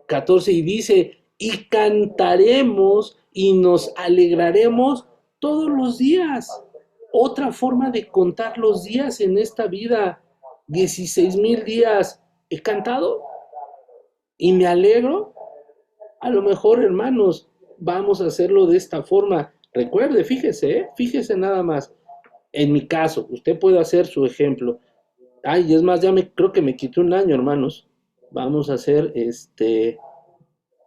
Speaker 2: 14, y dice, y cantaremos y nos alegraremos todos los días. Otra forma de contar los días en esta vida. 16,000 días. ¿He cantado? y me alegro. A lo mejor, hermanos, vamos a hacerlo de esta forma. Recuerde, fíjese nada más. En mi caso, usted puede hacer su ejemplo. Ay, es más, creo que me quité un año, hermanos. Vamos a hacer,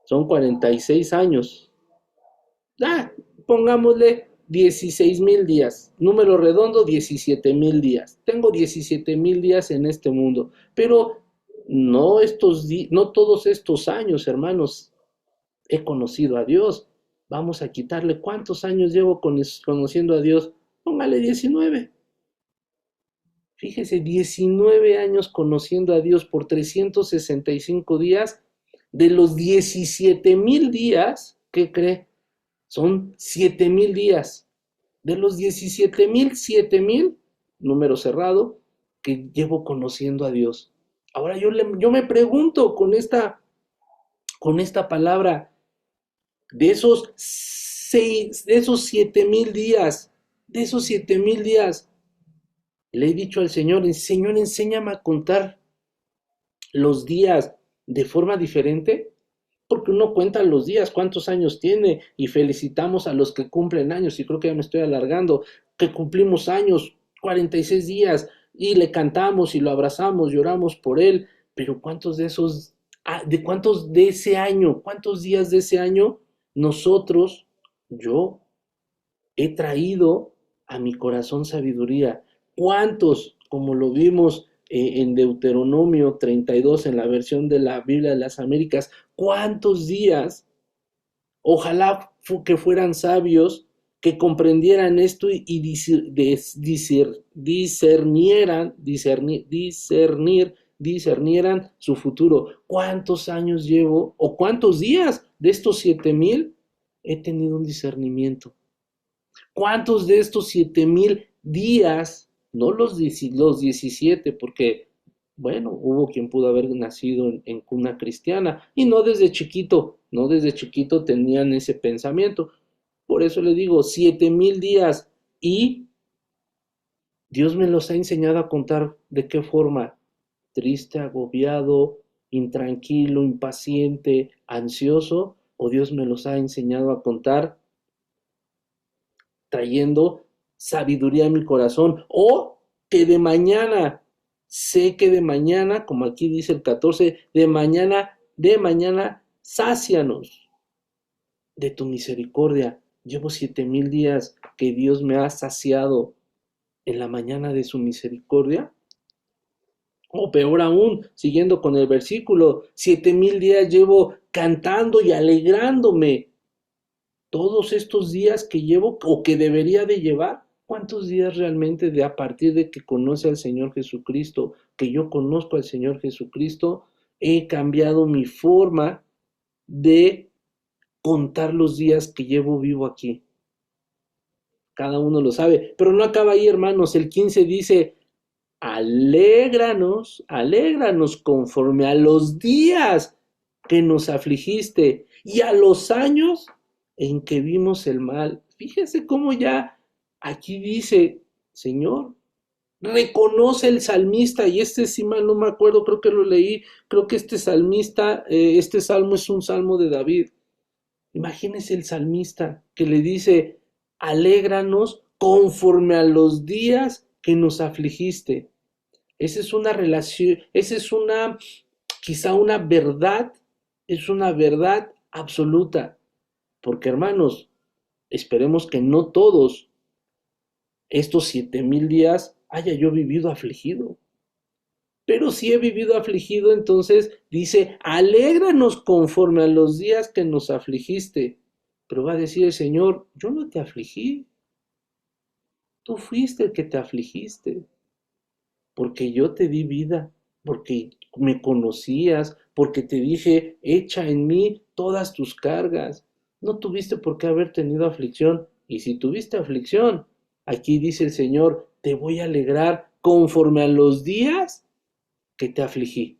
Speaker 2: son 46 años. Ah, pongámosle 16,000 días. Número redondo, 17,000 días. Tengo 17,000 días en este mundo. Pero no todos estos años, hermanos, he conocido a Dios. Vamos a quitarle cuántos años llevo conociendo a Dios. Póngale 19. Fíjese, 19 años conociendo a Dios por 365 días. De los 17,000 días, ¿qué cree? Son 7,000 días. De los 17,000, 7,000, número cerrado, que llevo conociendo a Dios. Ahora yo me pregunto con esta palabra, de esos 7,000 días, le he dicho al Señor, Señor, enséñame a contar los días de forma diferente, porque uno cuenta los días, cuántos años tiene, y felicitamos a los que cumplen años, y creo que ya me estoy alargando, que cumplimos años, 46 días, y le cantamos y lo abrazamos, lloramos por él, pero cuántos de ese año, cuántos días de ese año nosotros, yo, he traído a mi corazón sabiduría. ¿Cuántos, como lo vimos en Deuteronomio 32, en la versión de la Biblia de las Américas, cuántos días, ojalá que fueran sabios, que comprendieran esto y discernieran su futuro? ¿Cuántos años llevo o cuántos días de estos 7,000 he tenido un discernimiento? ¿Cuántos de estos 7,000 días, no los 17, porque, bueno, hubo quien pudo haber nacido en cuna cristiana y no desde chiquito tenían ese pensamiento? Por eso le digo, 7,000 días, y Dios me los ha enseñado a contar. ¿De qué forma? Triste, agobiado, intranquilo, impaciente, ansioso, o Dios me los ha enseñado a contar trayendo sabiduría a mi corazón, o que de mañana, sé que de mañana, como aquí dice el 14, de mañana, sácianos de tu misericordia. Llevo 7,000 días que Dios me ha saciado en la mañana de su misericordia. O peor aún, siguiendo con el versículo, 7,000 días llevo cantando y alegrándome. Todos estos días que llevo o que debería de llevar, ¿cuántos días realmente de a partir de que conoce al Señor Jesucristo, que yo conozco al Señor Jesucristo, he cambiado mi forma de contar los días que llevo vivo aquí? Cada uno lo sabe, pero no acaba ahí, hermanos. El 15 dice, alégranos conforme a los días que nos afligiste y a los años en que vimos el mal. Fíjese cómo ya aquí dice, Señor, reconoce el salmista, y si mal no me acuerdo, creo que lo leí, creo que este salmista, este salmo es un salmo de David. Imagínese el salmista que le dice, alégranos conforme a los días que nos afligiste. Esa es una relación, quizá una verdad, es una verdad absoluta. Porque, hermanos, esperemos que no todos estos 7,000 días haya yo vivido afligido. Pero si he vivido afligido, entonces dice, alégranos conforme a los días que nos afligiste. Pero va a decir el Señor, yo no te afligí. Tú fuiste el que te afligiste. Porque yo te di vida, porque me conocías, porque te dije, echa en mí todas tus cargas. No tuviste por qué haber tenido aflicción. Y si tuviste aflicción, aquí dice el Señor, te voy a alegrar conforme a los días que te afligí.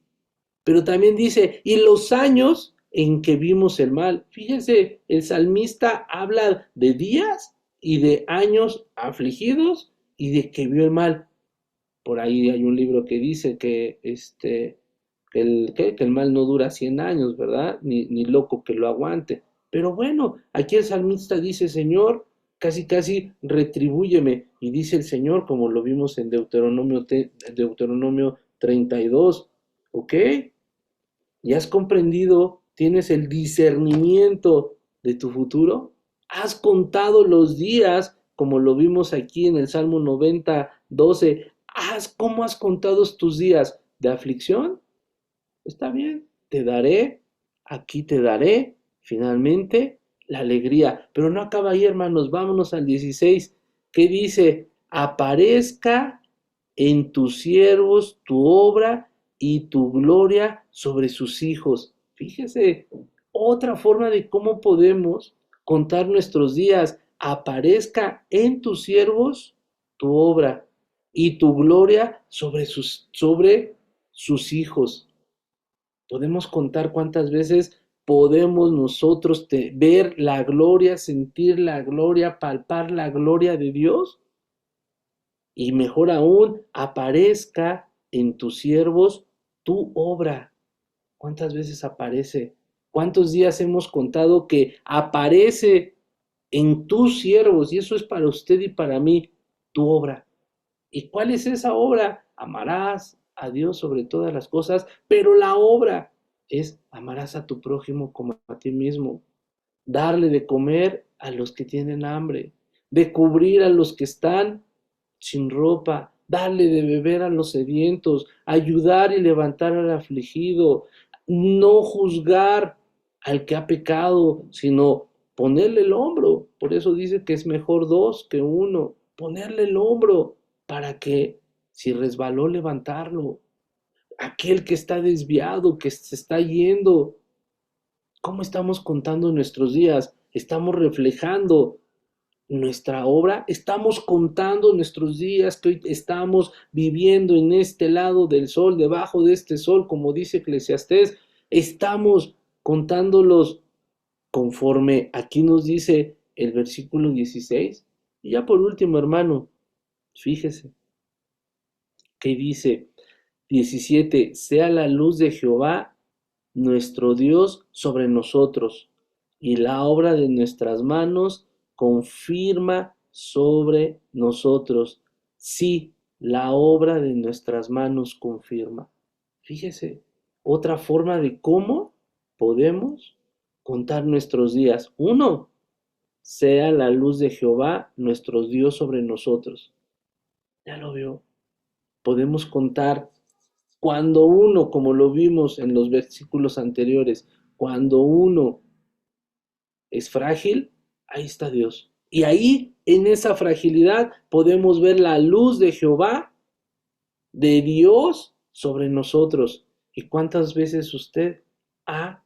Speaker 2: Pero también dice, y los años en que vimos el mal. Fíjense, el salmista habla de días y de años afligidos y de que vio el mal. Por ahí hay un libro que dice que que el mal no dura 100 años, ¿verdad? Ni loco que lo aguante. Pero bueno, aquí el salmista dice, Señor, casi casi retribúyeme. Y dice el Señor, como lo vimos en Deuteronomio 32, ¿ok? ¿Ya has comprendido? ¿Tienes el discernimiento de tu futuro? ¿Has contado los días, como lo vimos aquí en el Salmo 90:12? ¿Cómo has contado tus días de aflicción? Está bien, te daré, aquí te daré, finalmente, la alegría. Pero no acaba ahí, hermanos, vámonos al 16. ¿Qué dice? Aparezca en tus siervos tu obra y tu gloria sobre sus hijos. Fíjese, otra forma de cómo podemos contar nuestros días. Aparezca en tus siervos tu obra y tu gloria sobre sus hijos. Podemos contar cuántas veces podemos nosotros ver la gloria, sentir la gloria, palpar la gloria de Dios. Y mejor aún, aparezca en tus siervos tu obra. ¿Cuántas veces aparece? ¿Cuántos días hemos contado que aparece en tus siervos? Y eso es para usted y para mí, tu obra. ¿Y cuál es esa obra? Amarás a Dios sobre todas las cosas, pero la obra es amarás a tu prójimo como a ti mismo, darle de comer a los que tienen hambre, de cubrir a los que están sin ropa, darle de beber a los sedientos, ayudar y levantar al afligido, no juzgar al que ha pecado, sino ponerle el hombro. Por eso dice que es mejor dos que uno, ponerle el hombro para que si resbaló levantarlo. Aquel que está desviado, que se está yendo, ¿cómo estamos contando nuestros días? ¿Estamos reflejando nuestra obra? ¿Estamos contando nuestros días que hoy estamos viviendo en este lado del sol, debajo de este sol, como dice Eclesiastés? ¿Estamos contándolos conforme aquí nos dice el versículo 16? Y ya por último, hermano, fíjese que dice 17, sea la luz de Jehová nuestro Dios sobre nosotros, y la obra de nuestras manos confirma sobre nosotros. Sí, la obra de nuestras manos confirma. Fíjese, otra forma de cómo podemos contar nuestros días. Uno, sea la luz de Jehová nuestro Dios sobre nosotros. Ya lo vio. Podemos contar cuando uno, como lo vimos en los versículos anteriores, cuando uno es frágil, ahí está Dios. Y ahí, en esa fragilidad, podemos ver la luz de Jehová, de Dios, sobre nosotros. ¿Y cuántas veces usted ha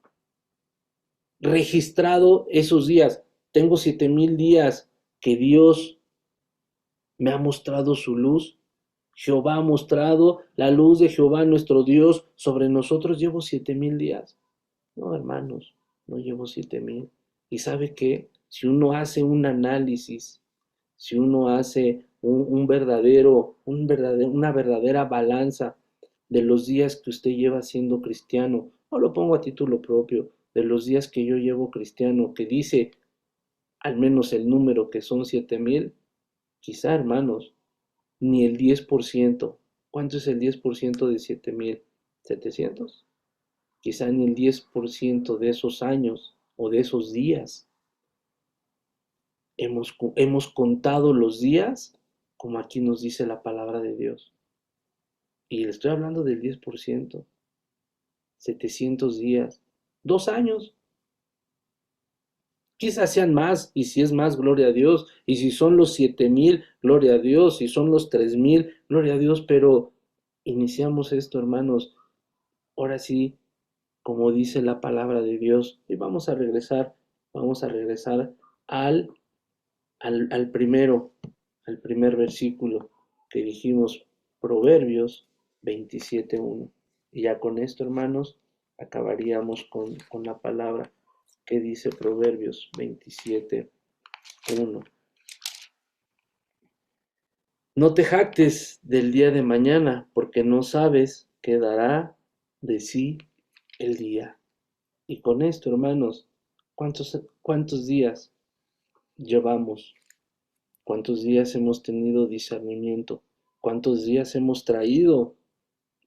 Speaker 2: registrado esos días? Tengo 7,000 días que Dios me ha mostrado su luz. Jehová ha mostrado la luz de Jehová nuestro Dios sobre nosotros. Llevo 7,000 días. No, hermanos, no llevo 7,000. ¿Y sabe qué? Si uno hace un análisis, si uno hace una verdadera balanza de los días que usted lleva siendo cristiano, no lo pongo a título propio, de los días que yo llevo cristiano, que dice al menos el número que son 7,000, quizá, hermanos, ni el 10%. ¿Cuánto es el 10% de 7,700? Quizá ni el 10% de esos años o de esos días. Hemos contado los días como aquí nos dice la palabra de Dios. Y le estoy hablando del 10%, 700 días, 2 años. Quizás sean más, y si es más, gloria a Dios. Y si son los 7,000, gloria a Dios. Si son los 3,000, gloria a Dios. Pero iniciamos esto, hermanos. Ahora sí, como dice la palabra de Dios. Y vamos a regresar al, al primer versículo que dijimos, Proverbios 27:1. Y ya con esto, hermanos, acabaríamos con la palabra que dice Proverbios 27:1. No te jactes del día de mañana, porque no sabes qué dará de sí el día. Y con esto, hermanos, ¿cuántos días llevamos? ¿Cuántos días hemos tenido discernimiento? ¿Cuántos días hemos traído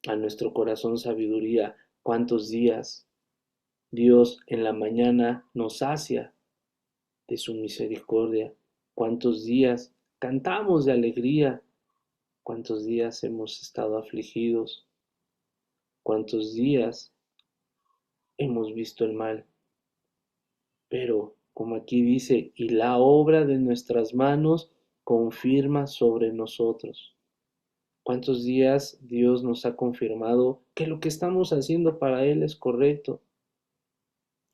Speaker 2: a nuestro corazón sabiduría? ¿Cuántos días Dios en la mañana nos sacia de su misericordia? ¿Cuántos días cantamos de alegría? ¿Cuántos días hemos estado afligidos? ¿Cuántos días hemos visto el mal? Pero, como aquí dice, y la obra de nuestras manos confirma sobre nosotros. ¿Cuántos días Dios nos ha confirmado que lo que estamos haciendo para Él es correcto?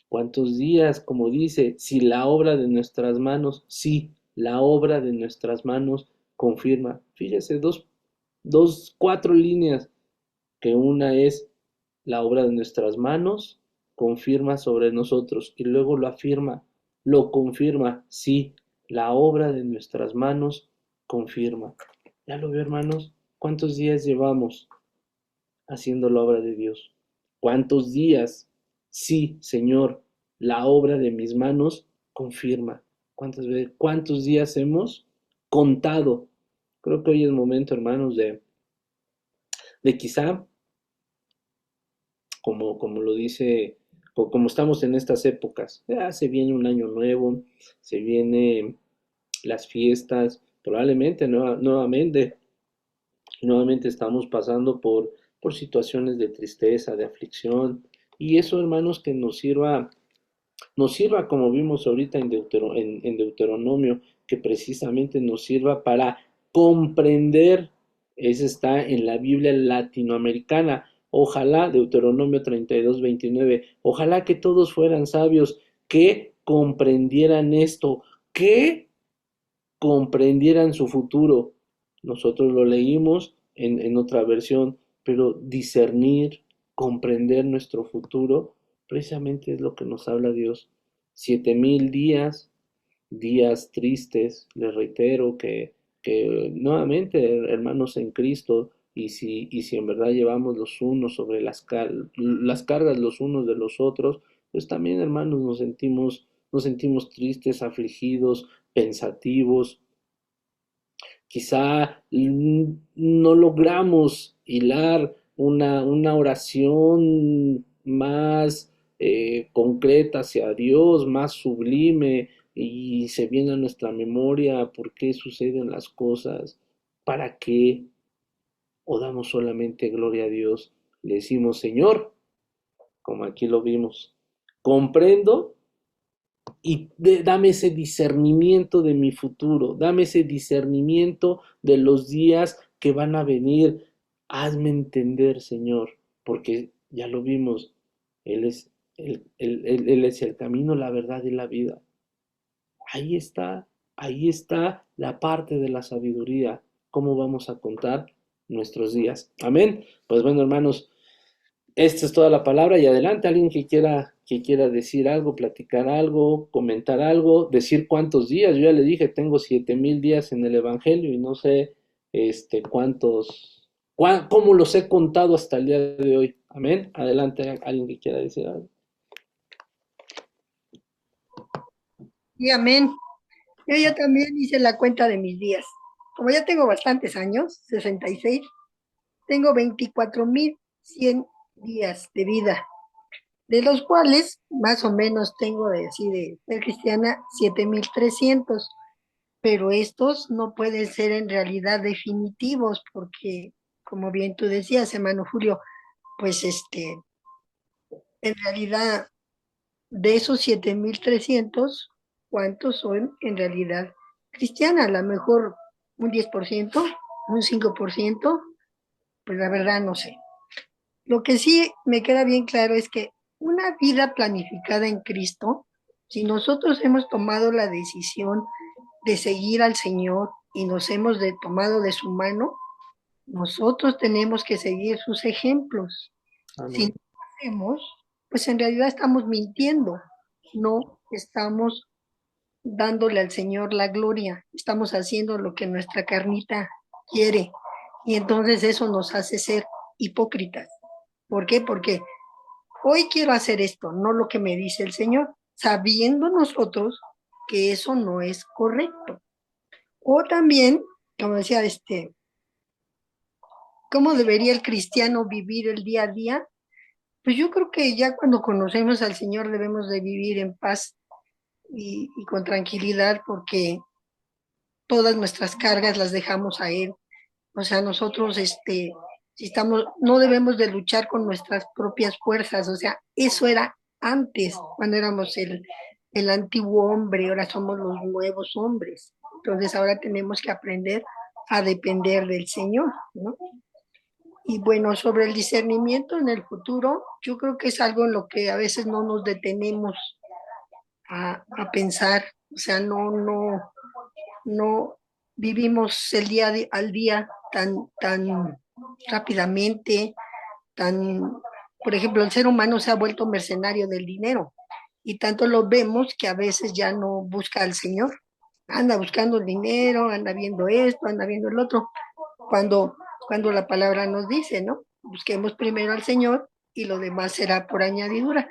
Speaker 2: ¿Cuántos días, como dice, si la obra de nuestras manos, sí, la obra de nuestras manos confirma? Fíjese, cuatro líneas, que una es la obra de nuestras manos, confirma sobre nosotros, y luego lo afirma, lo confirma, sí, la obra de nuestras manos confirma. ¿Ya lo veo, hermanos? ¿Cuántos días llevamos haciendo la obra de Dios? ¿Cuántos días? Sí, Señor, la obra de mis manos confirma. ¿Cuántos días hemos contado? Creo que hoy es momento, hermanos, de quizá, como lo dice, como estamos en estas épocas, ya se viene un año nuevo, se vienen las fiestas, probablemente nuevamente estamos pasando por situaciones de tristeza, de aflicción, y eso, hermanos, que nos sirva como vimos ahorita en Deuteronomio, que precisamente nos sirva para comprender, eso está en la Biblia latinoamericana. Ojalá, Deuteronomio 32:29, ojalá que todos fueran sabios, que comprendieran esto, que comprendieran su futuro. Nosotros lo leímos en otra versión, pero discernir, comprender nuestro futuro, precisamente es lo que nos habla Dios. 7000 días, días tristes, les reitero que nuevamente, hermanos en Cristo, y si en verdad llevamos los unos sobre las cargas los unos de los otros, pues también, hermanos, nos sentimos tristes, afligidos, pensativos. Quizá no logramos hilar una oración más concreta hacia Dios, más sublime, y se viene a nuestra memoria por qué suceden las cosas, para qué, o damos solamente gloria a Dios. Le decimos, Señor, como aquí lo vimos, comprendo y dame ese discernimiento de mi futuro, dame ese discernimiento de los días que van a venir. Hazme entender, Señor, porque ya lo vimos, Él es Él es el camino, la verdad y la vida. Ahí está, ahí está la parte de la sabiduría, cómo vamos a contar nuestros días. Amén. Pues bueno, hermanos, esta es toda la palabra y adelante, alguien que quiera decir algo, platicar algo, comentar algo, decir cuántos días. Yo ya le dije, tengo 7000 días en el Evangelio y no sé cómo los he contado hasta el día de hoy. Amén. Adelante, alguien que quiera decir algo.
Speaker 3: Y amén. Yo también hice la cuenta de mis días. Como ya tengo bastantes años, 66, tengo 24,100 días de vida, de los cuales más o menos tengo de ser cristiana 7,300, pero estos no pueden ser en realidad definitivos porque, como bien tú decías, hermano Julio, pues en realidad de esos 7,300, ¿cuántos son en realidad cristianas? A lo mejor un 10%, un 5%, pues la verdad no sé. Lo que sí me queda bien claro es que una vida planificada en Cristo, si nosotros hemos tomado la decisión de seguir al Señor y nos hemos tomado de su mano, nosotros tenemos que seguir sus ejemplos. Si no
Speaker 2: Amén.
Speaker 3: lo hacemos, pues en realidad estamos mintiendo, no estamos dándole al Señor la gloria, estamos haciendo lo que nuestra carnita quiere y entonces eso nos hace ser hipócritas, ¿Por qué? Porque hoy quiero hacer esto, no lo que me dice el Señor, sabiendo nosotros que eso no es correcto. O también, como decía, ¿cómo debería el cristiano vivir el día a día? Pues yo creo que ya cuando conocemos al Señor debemos de vivir en paz y con tranquilidad porque todas nuestras cargas las dejamos a Él. O sea, nosotros, si estamos, no debemos de luchar con nuestras propias fuerzas. O sea, eso era antes, cuando éramos el antiguo hombre, ahora somos los nuevos hombres. Entonces ahora tenemos que aprender a depender del Señor, ¿no? Y bueno, sobre el discernimiento en el futuro, yo creo que es algo en lo que a veces no nos detenemos a pensar, o sea, no vivimos el al día tan rápidamente, por ejemplo, el ser humano se ha vuelto mercenario del dinero y tanto lo vemos que a veces ya no busca al Señor, anda buscando el dinero, anda viendo esto, anda viendo el otro, cuando, cuando la palabra nos dice, ¿no? Busquemos primero al Señor y lo demás será por añadidura,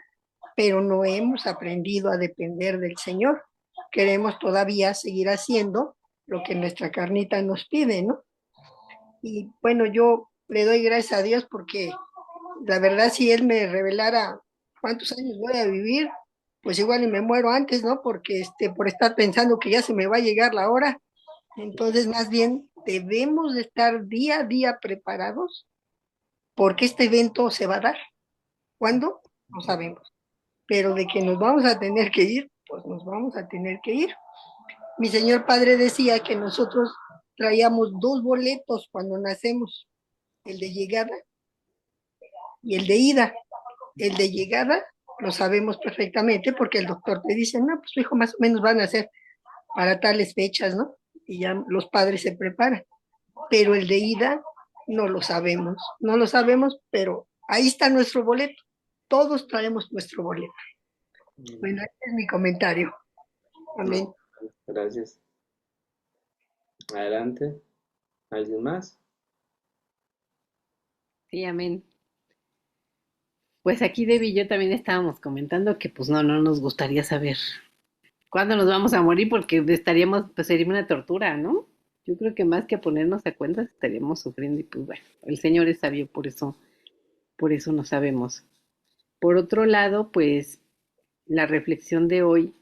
Speaker 3: pero no hemos aprendido a depender del Señor. Queremos todavía seguir haciendo lo que nuestra carnita nos pide, ¿no? Y bueno, yo le doy gracias a Dios porque la verdad si Él me revelara cuántos años voy a vivir, pues igual y me muero antes, ¿no? Porque por estar pensando que ya se me va a llegar la hora. Entonces, más bien, debemos de estar día a día preparados porque este evento se va a dar. ¿Cuándo? No sabemos. Pero de que nos vamos a tener que ir, pues nos vamos a tener que ir. Mi señor padre decía que nosotros traíamos dos boletos cuando nacemos, el de llegada y el de ida. El de llegada lo sabemos perfectamente porque el doctor te dice, no, pues su hijo más o menos van a ser para tales fechas, ¿no? Y ya los padres se preparan. Pero el de ida no lo sabemos, no lo sabemos, pero ahí está nuestro boleto. Todos traemos nuestro boleto. Bueno, este es mi comentario. Amén.
Speaker 2: No, gracias. Adelante. ¿Alguien más?
Speaker 1: Sí, amén. Pues aquí Debbie y yo también estábamos comentando que pues no nos gustaría saber cuándo nos vamos a morir porque estaríamos, pues sería una tortura, ¿no? Yo creo que más que ponernos a cuentas estaríamos sufriendo y pues bueno, el Señor es sabio, por eso no sabemos. Por otro lado, pues la reflexión de hoy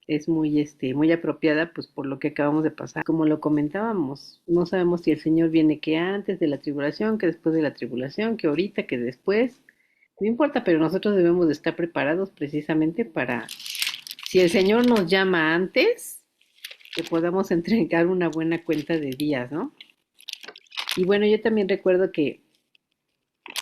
Speaker 1: es muy apropiada, pues por lo que acabamos de pasar. Como lo comentábamos, no sabemos si el Señor viene que antes de la tribulación, que después de la tribulación, que ahorita, que después. No importa, pero nosotros debemos de estar preparados precisamente para, si el Señor nos llama antes, que podamos entregar una buena cuenta de días, ¿no? Y bueno, yo también recuerdo que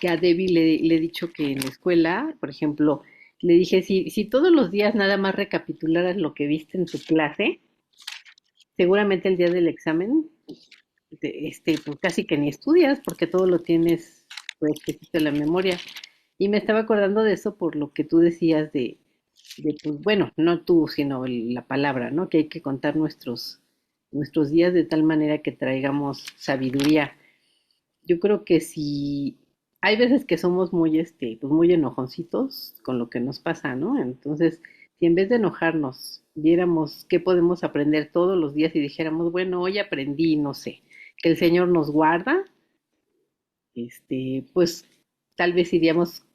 Speaker 1: a Debbie le he dicho que en la escuela, por ejemplo, le dije, si todos los días nada más recapitularas lo que viste en tu clase, seguramente el día del examen, pues casi que ni estudias porque todo lo tienes fresquecito en la memoria. Y me estaba acordando de eso por lo que tú decías pues bueno, no tú, sino la palabra, ¿no? Que hay que contar nuestros días de tal manera que traigamos sabiduría. Yo creo que si hay veces que somos pues muy enojoncitos con lo que nos pasa, ¿no? Entonces, si en vez de enojarnos, viéramos qué podemos aprender todos los días y dijéramos, bueno, hoy aprendí, no sé, que el Señor nos guarda, pues tal vez iríamos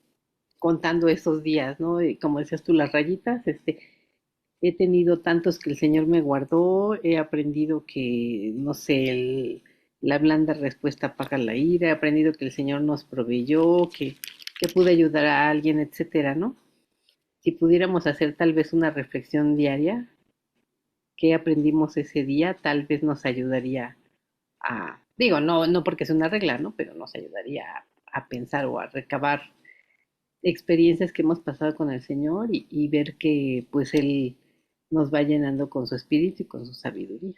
Speaker 1: contando esos días, ¿no? Y como decías tú, las rayitas, he tenido tantos que el Señor me guardó, he aprendido que, no sé, la blanda respuesta apaga la ira, he aprendido que el Señor nos proveyó, que pude ayudar a alguien, etcétera, ¿no? Si pudiéramos hacer tal vez una reflexión diaria, qué aprendimos ese día, tal vez nos ayudaría digo, no porque es una regla, ¿no? Pero nos ayudaría a pensar o a recabar experiencias que hemos pasado con el Señor y ver que pues Él nos va llenando con su espíritu y con su sabiduría.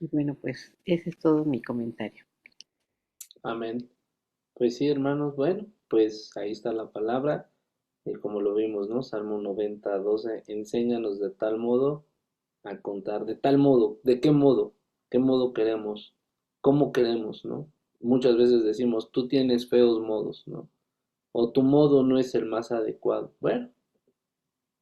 Speaker 1: Y bueno, pues ese es todo mi comentario.
Speaker 2: Amén. Pues sí, hermanos, bueno, pues ahí está la palabra. Y como lo vimos, ¿no? Salmo 90:12, enséñanos de tal modo a contar, de tal modo, ¿de qué modo queremos? ¿Cómo queremos, no? Muchas veces decimos, tú tienes feos modos, ¿no? o tu modo no es el más adecuado. Bueno,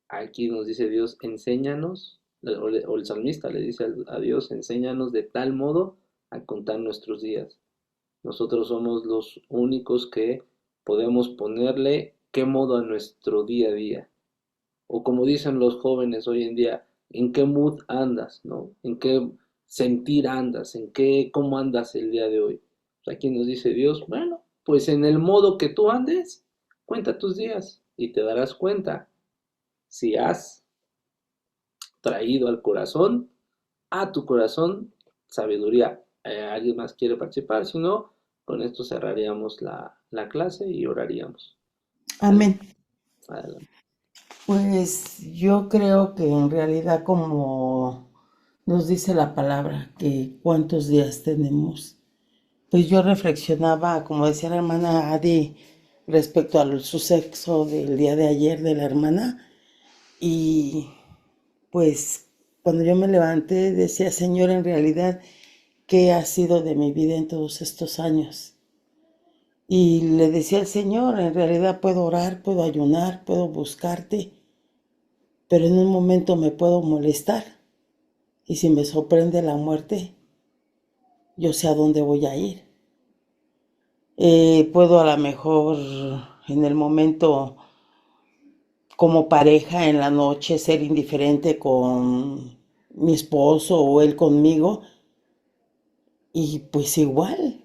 Speaker 2: aquí nos dice Dios, enséñanos, o el salmista le dice a Dios, enséñanos de tal modo a contar nuestros días. Nosotros somos los únicos que podemos ponerle qué modo a nuestro día a día. O como dicen los jóvenes hoy en día, ¿en qué mood andas, no? ¿En qué sentir andas? ¿Cómo andas el día de hoy? Pues aquí nos dice Dios, bueno, pues en el modo que tú andes, cuenta tus días y te darás cuenta si has traído a tu corazón, sabiduría. ¿Alguien más quiere participar? Si no, con esto cerraríamos la clase y oraríamos.
Speaker 4: Amén.
Speaker 2: Adelante.
Speaker 4: Pues yo creo que en realidad, como nos dice la palabra, que cuántos días tenemos. Pues yo reflexionaba, como decía la hermana Adi, respecto al suceso del día de ayer de la hermana, y pues cuando yo me levanté decía, Señor, en realidad, ¿qué ha sido de mi vida en todos estos años? Y le decía al Señor, en realidad puedo orar, puedo ayunar, puedo buscarte, pero en un momento me puedo molestar. Y si me sorprende la muerte, yo sé a dónde voy a ir. Puedo a lo mejor en el momento como pareja en la noche ser indiferente con mi esposo o él conmigo, y pues igual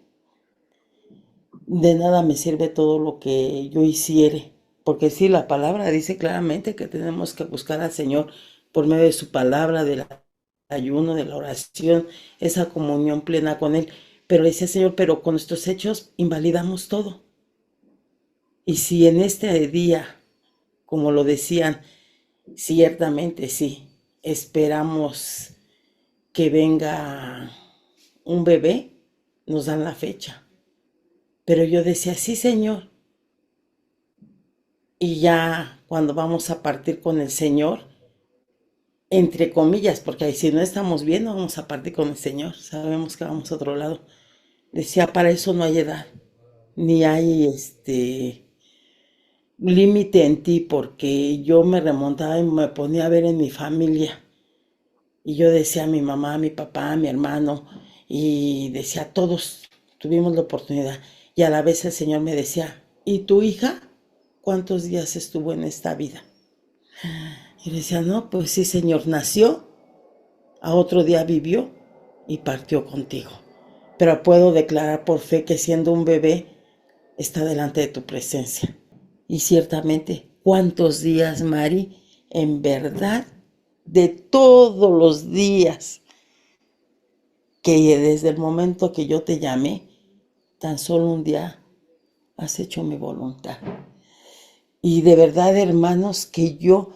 Speaker 4: de nada me sirve todo lo que yo hiciere, porque sí, la palabra dice claramente que tenemos que buscar al Señor por medio de su palabra, del ayuno, de la oración, esa comunión plena con Él. Pero dice Señor, pero con nuestros hechos invalidamos todo. Y si en este día, como lo decían, ciertamente sí, esperamos que venga un bebé, nos dan la fecha. Pero yo decía, sí, Señor. Y ya cuando vamos a partir con el Señor, entre comillas, porque ahí si no estamos bien, no vamos a partir con el Señor, sabemos que vamos a otro lado. Decía, para eso no hay edad, ni hay límite en ti, porque yo me remontaba y me ponía a ver en mi familia. Y yo decía a mi mamá, a mi papá, a mi hermano, y decía, todos tuvimos la oportunidad. Y a la vez el Señor me decía, ¿y tu hija cuántos días estuvo en esta vida? Y decía, no, pues sí, Señor, nació, a otro día vivió y partió contigo. Pero puedo declarar por fe que siendo un bebé está delante de tu presencia. Y ciertamente, ¿cuántos días, Mari? En verdad, de todos los días que desde el momento que yo te llamé, tan solo un día has hecho mi voluntad. Y de verdad, hermanos, que yo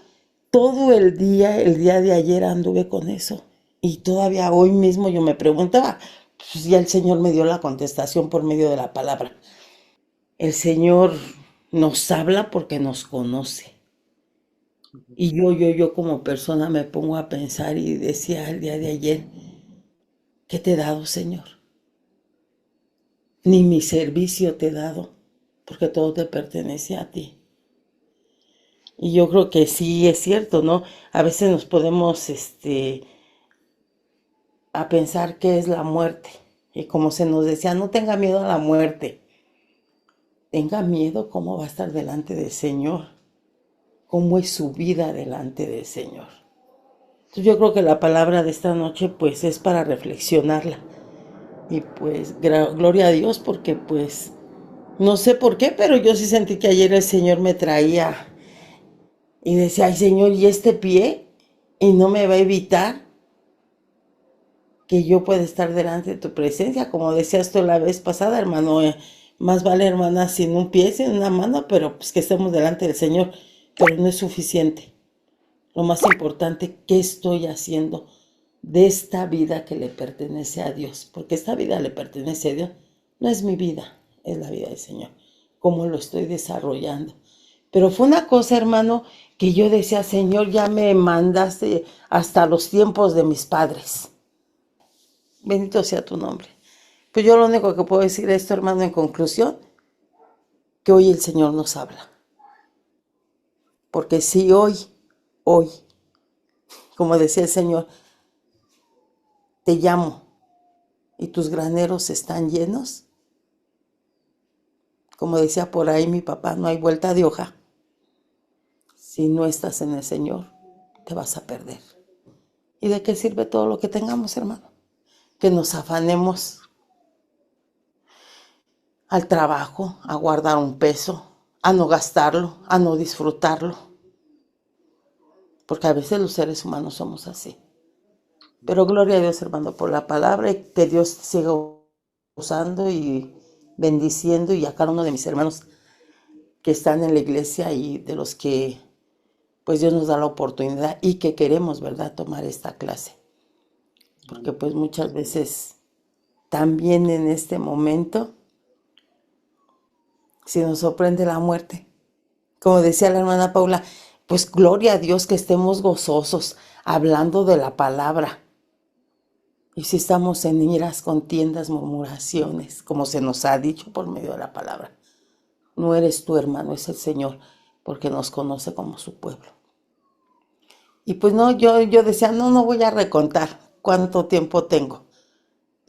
Speaker 4: todo el día de ayer anduve con eso. Y todavía hoy mismo yo me preguntaba, pues ya el Señor me dio la contestación por medio de la palabra. El Señor nos habla porque nos conoce. Y yo como persona me pongo a pensar y decía el día de ayer, ¿qué te he dado, Señor? Ni mi servicio te he dado, porque todo te pertenece a ti. Y yo creo que sí es cierto, ¿no? A veces nos podemos a pensar qué es la muerte. Y como se nos decía, no tenga miedo a la muerte. Tenga miedo cómo va a estar delante del Señor. Cómo es su vida delante del Señor. Entonces yo creo que la palabra de esta noche pues es para reflexionarla. Y pues gloria a Dios porque pues no sé por qué, pero yo sí sentí que ayer el Señor me traía y decía, ay Señor, ¿y este pie? Y no me va a evitar que yo pueda estar delante de tu presencia, como decías tú la vez pasada, hermano, más vale, hermana, sin un pie, sin una mano, pero pues que estemos delante del Señor, pero no es suficiente. Lo más importante, ¿qué estoy haciendo de esta vida que le pertenece a Dios? Porque esta vida le pertenece a Dios, no es mi vida, es la vida del Señor, cómo lo estoy desarrollando. Pero fue una cosa, hermano, que yo decía, Señor, ya me mandaste hasta los tiempos de mis padres. Bendito sea tu nombre. Pues yo lo único que puedo decir esto, hermano, en conclusión, que hoy el Señor nos habla. Porque si hoy, como decía el Señor, te llamo y tus graneros están llenos, como decía por ahí mi papá, no hay vuelta de hoja. Si no estás en el Señor, te vas a perder. ¿Y de qué sirve todo lo que tengamos, hermano? Que nos afanemos al trabajo, a guardar un peso, a no gastarlo, a no disfrutarlo. Porque a veces los seres humanos somos así. Pero gloria a Dios, hermano, por la palabra, y que Dios siga usando y bendiciendo, y a cada uno de mis hermanos que están en la iglesia y de los que pues Dios nos da la oportunidad y que queremos, ¿verdad?, tomar esta clase. Porque pues muchas veces también en este momento se nos sorprende la muerte. Como decía la hermana Paula, pues gloria a Dios que estemos gozosos hablando de la palabra. Y si estamos en iras, contiendas, murmuraciones, como se nos ha dicho por medio de la palabra, no eres tú, hermano, es el Señor, porque nos conoce como su pueblo. Y pues no, yo decía, no voy a recontar cuánto tiempo tengo.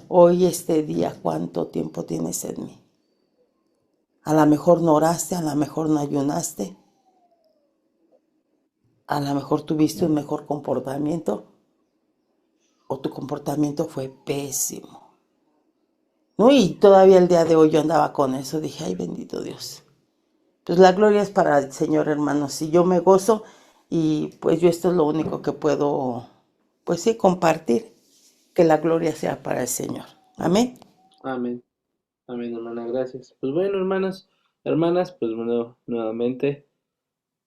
Speaker 4: Hoy, este día, cuánto tiempo tienes en mí. A lo mejor no oraste, a lo mejor no ayunaste, a lo mejor tuviste un mejor comportamiento, o tu comportamiento fue pésimo. ¿No? Y todavía el día de hoy yo andaba con eso, dije, ay, bendito Dios. Pues la gloria es para el Señor, hermanos, y yo me gozo, y pues yo esto es lo único que puedo, pues sí, compartir, que la gloria sea para el Señor. Amén.
Speaker 2: Amén. Amén, hermana, gracias. Pues bueno, hermanas, pues bueno, nuevamente,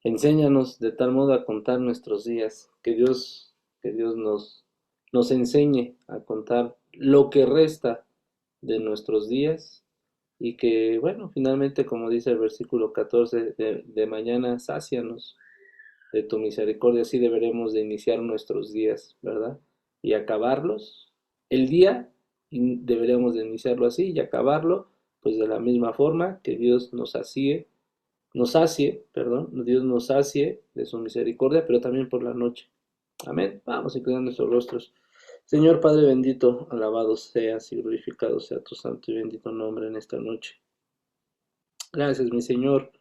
Speaker 2: enséñanos de tal modo a contar nuestros días, que Dios nos enseñe a contar lo que resta de nuestros días, y que, bueno, finalmente, como dice el versículo 14, de mañana sácianos de tu misericordia. Así deberemos de iniciar nuestros días, ¿verdad? Y acabarlos. El día deberíamos de iniciarlo así y acabarlo pues de la misma forma, que Dios Dios nos sacie de su misericordia, pero también por la noche. Amén. Vamos a inclinar nuestros rostros. Señor Padre bendito, alabado seas y glorificado sea tu santo y bendito nombre en esta noche. Gracias, mi Señor.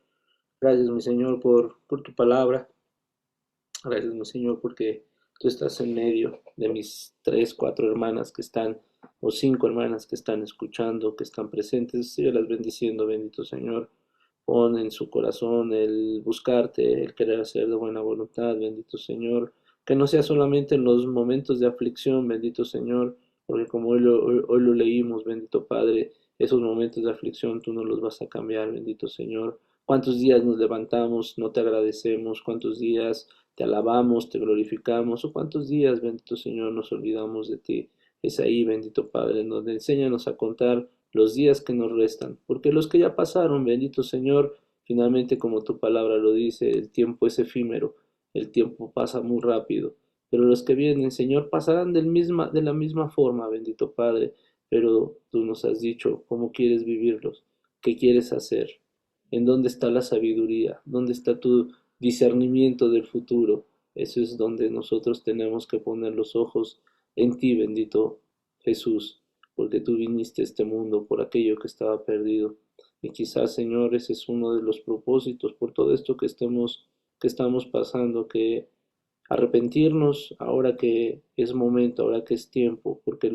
Speaker 2: Gracias, mi Señor, por tu palabra. Gracias, mi Señor, porque tú estás en medio de mis 3, 4 hermanas que están, o 5 hermanas que están escuchando, que están presentes. Síguelas bendiciendo, bendito Señor. Pon en su corazón el buscarte, el querer hacer de buena voluntad, bendito Señor. Que no sea solamente en los momentos de aflicción, bendito Señor, porque como hoy lo leímos, bendito Padre, esos momentos de aflicción tú no los vas a cambiar, bendito Señor. ¿Cuántos días nos levantamos, no te agradecemos? ¿Cuántos días te alabamos, te glorificamos? ¿O cuántos días, bendito Señor, nos olvidamos de ti? Es ahí, bendito Padre, en donde enséñanos a contar los días que nos restan, porque los que ya pasaron, bendito Señor, finalmente, como tu palabra lo dice, el tiempo es efímero, el tiempo pasa muy rápido, pero los que vienen, Señor, pasarán de la misma forma, bendito Padre, pero tú nos has dicho cómo quieres vivirlos, qué quieres hacer, en dónde está la sabiduría, dónde está tu discernimiento del futuro. Eso es donde nosotros tenemos que poner los ojos en ti, bendito Jesús, porque tú viniste a este mundo por aquello que estaba perdido. Y quizás, Señor, ese es uno de los propósitos por todo esto que estamos pasando, que arrepentirnos ahora que es momento, ahora que es tiempo, porque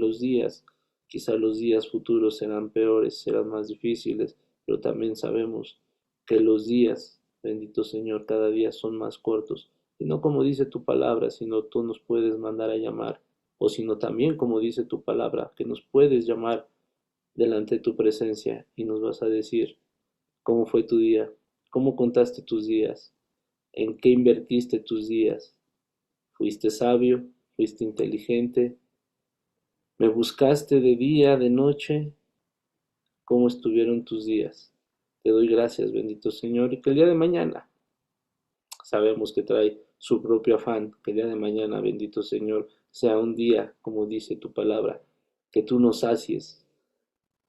Speaker 2: quizás los días futuros serán peores, serán más difíciles, pero también sabemos que los días, bendito Señor, cada día son más cortos, y no como dice tu palabra, sino tú nos puedes mandar a llamar, o sino también como dice tu palabra, que nos puedes llamar delante de tu presencia y nos vas a decir cómo fue tu día, cómo contaste tus días, en qué invertiste tus días. Fuiste sabio, fuiste inteligente, me buscaste de día, de noche, cómo estuvieron tus días. Te doy gracias, bendito Señor, y que el día de mañana sabemos que trae su propio afán, que el día de mañana, bendito Señor, sea un día, como dice tu palabra, que tú nos sacies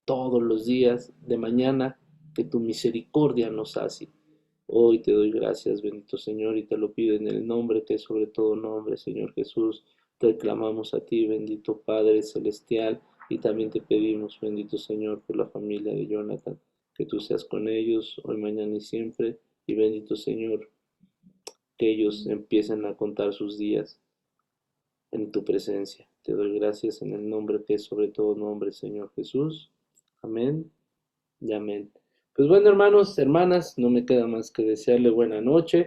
Speaker 2: todos los días de mañana, que tu misericordia nos sacie. Hoy te doy gracias, bendito Señor, y te lo pido en el nombre que es sobre todo nombre, Señor Jesús. Te clamamos a ti, bendito Padre Celestial, y también te pedimos, bendito Señor, por la familia de Jonathan, que tú seas con ellos hoy, mañana y siempre. Y bendito Señor, que ellos empiecen a contar sus días en tu presencia. Te doy gracias en el nombre que es sobre todo nombre, Señor Jesús. Amén y amén. Pues bueno, hermanos, hermanas, no me queda más que desearle buena noche.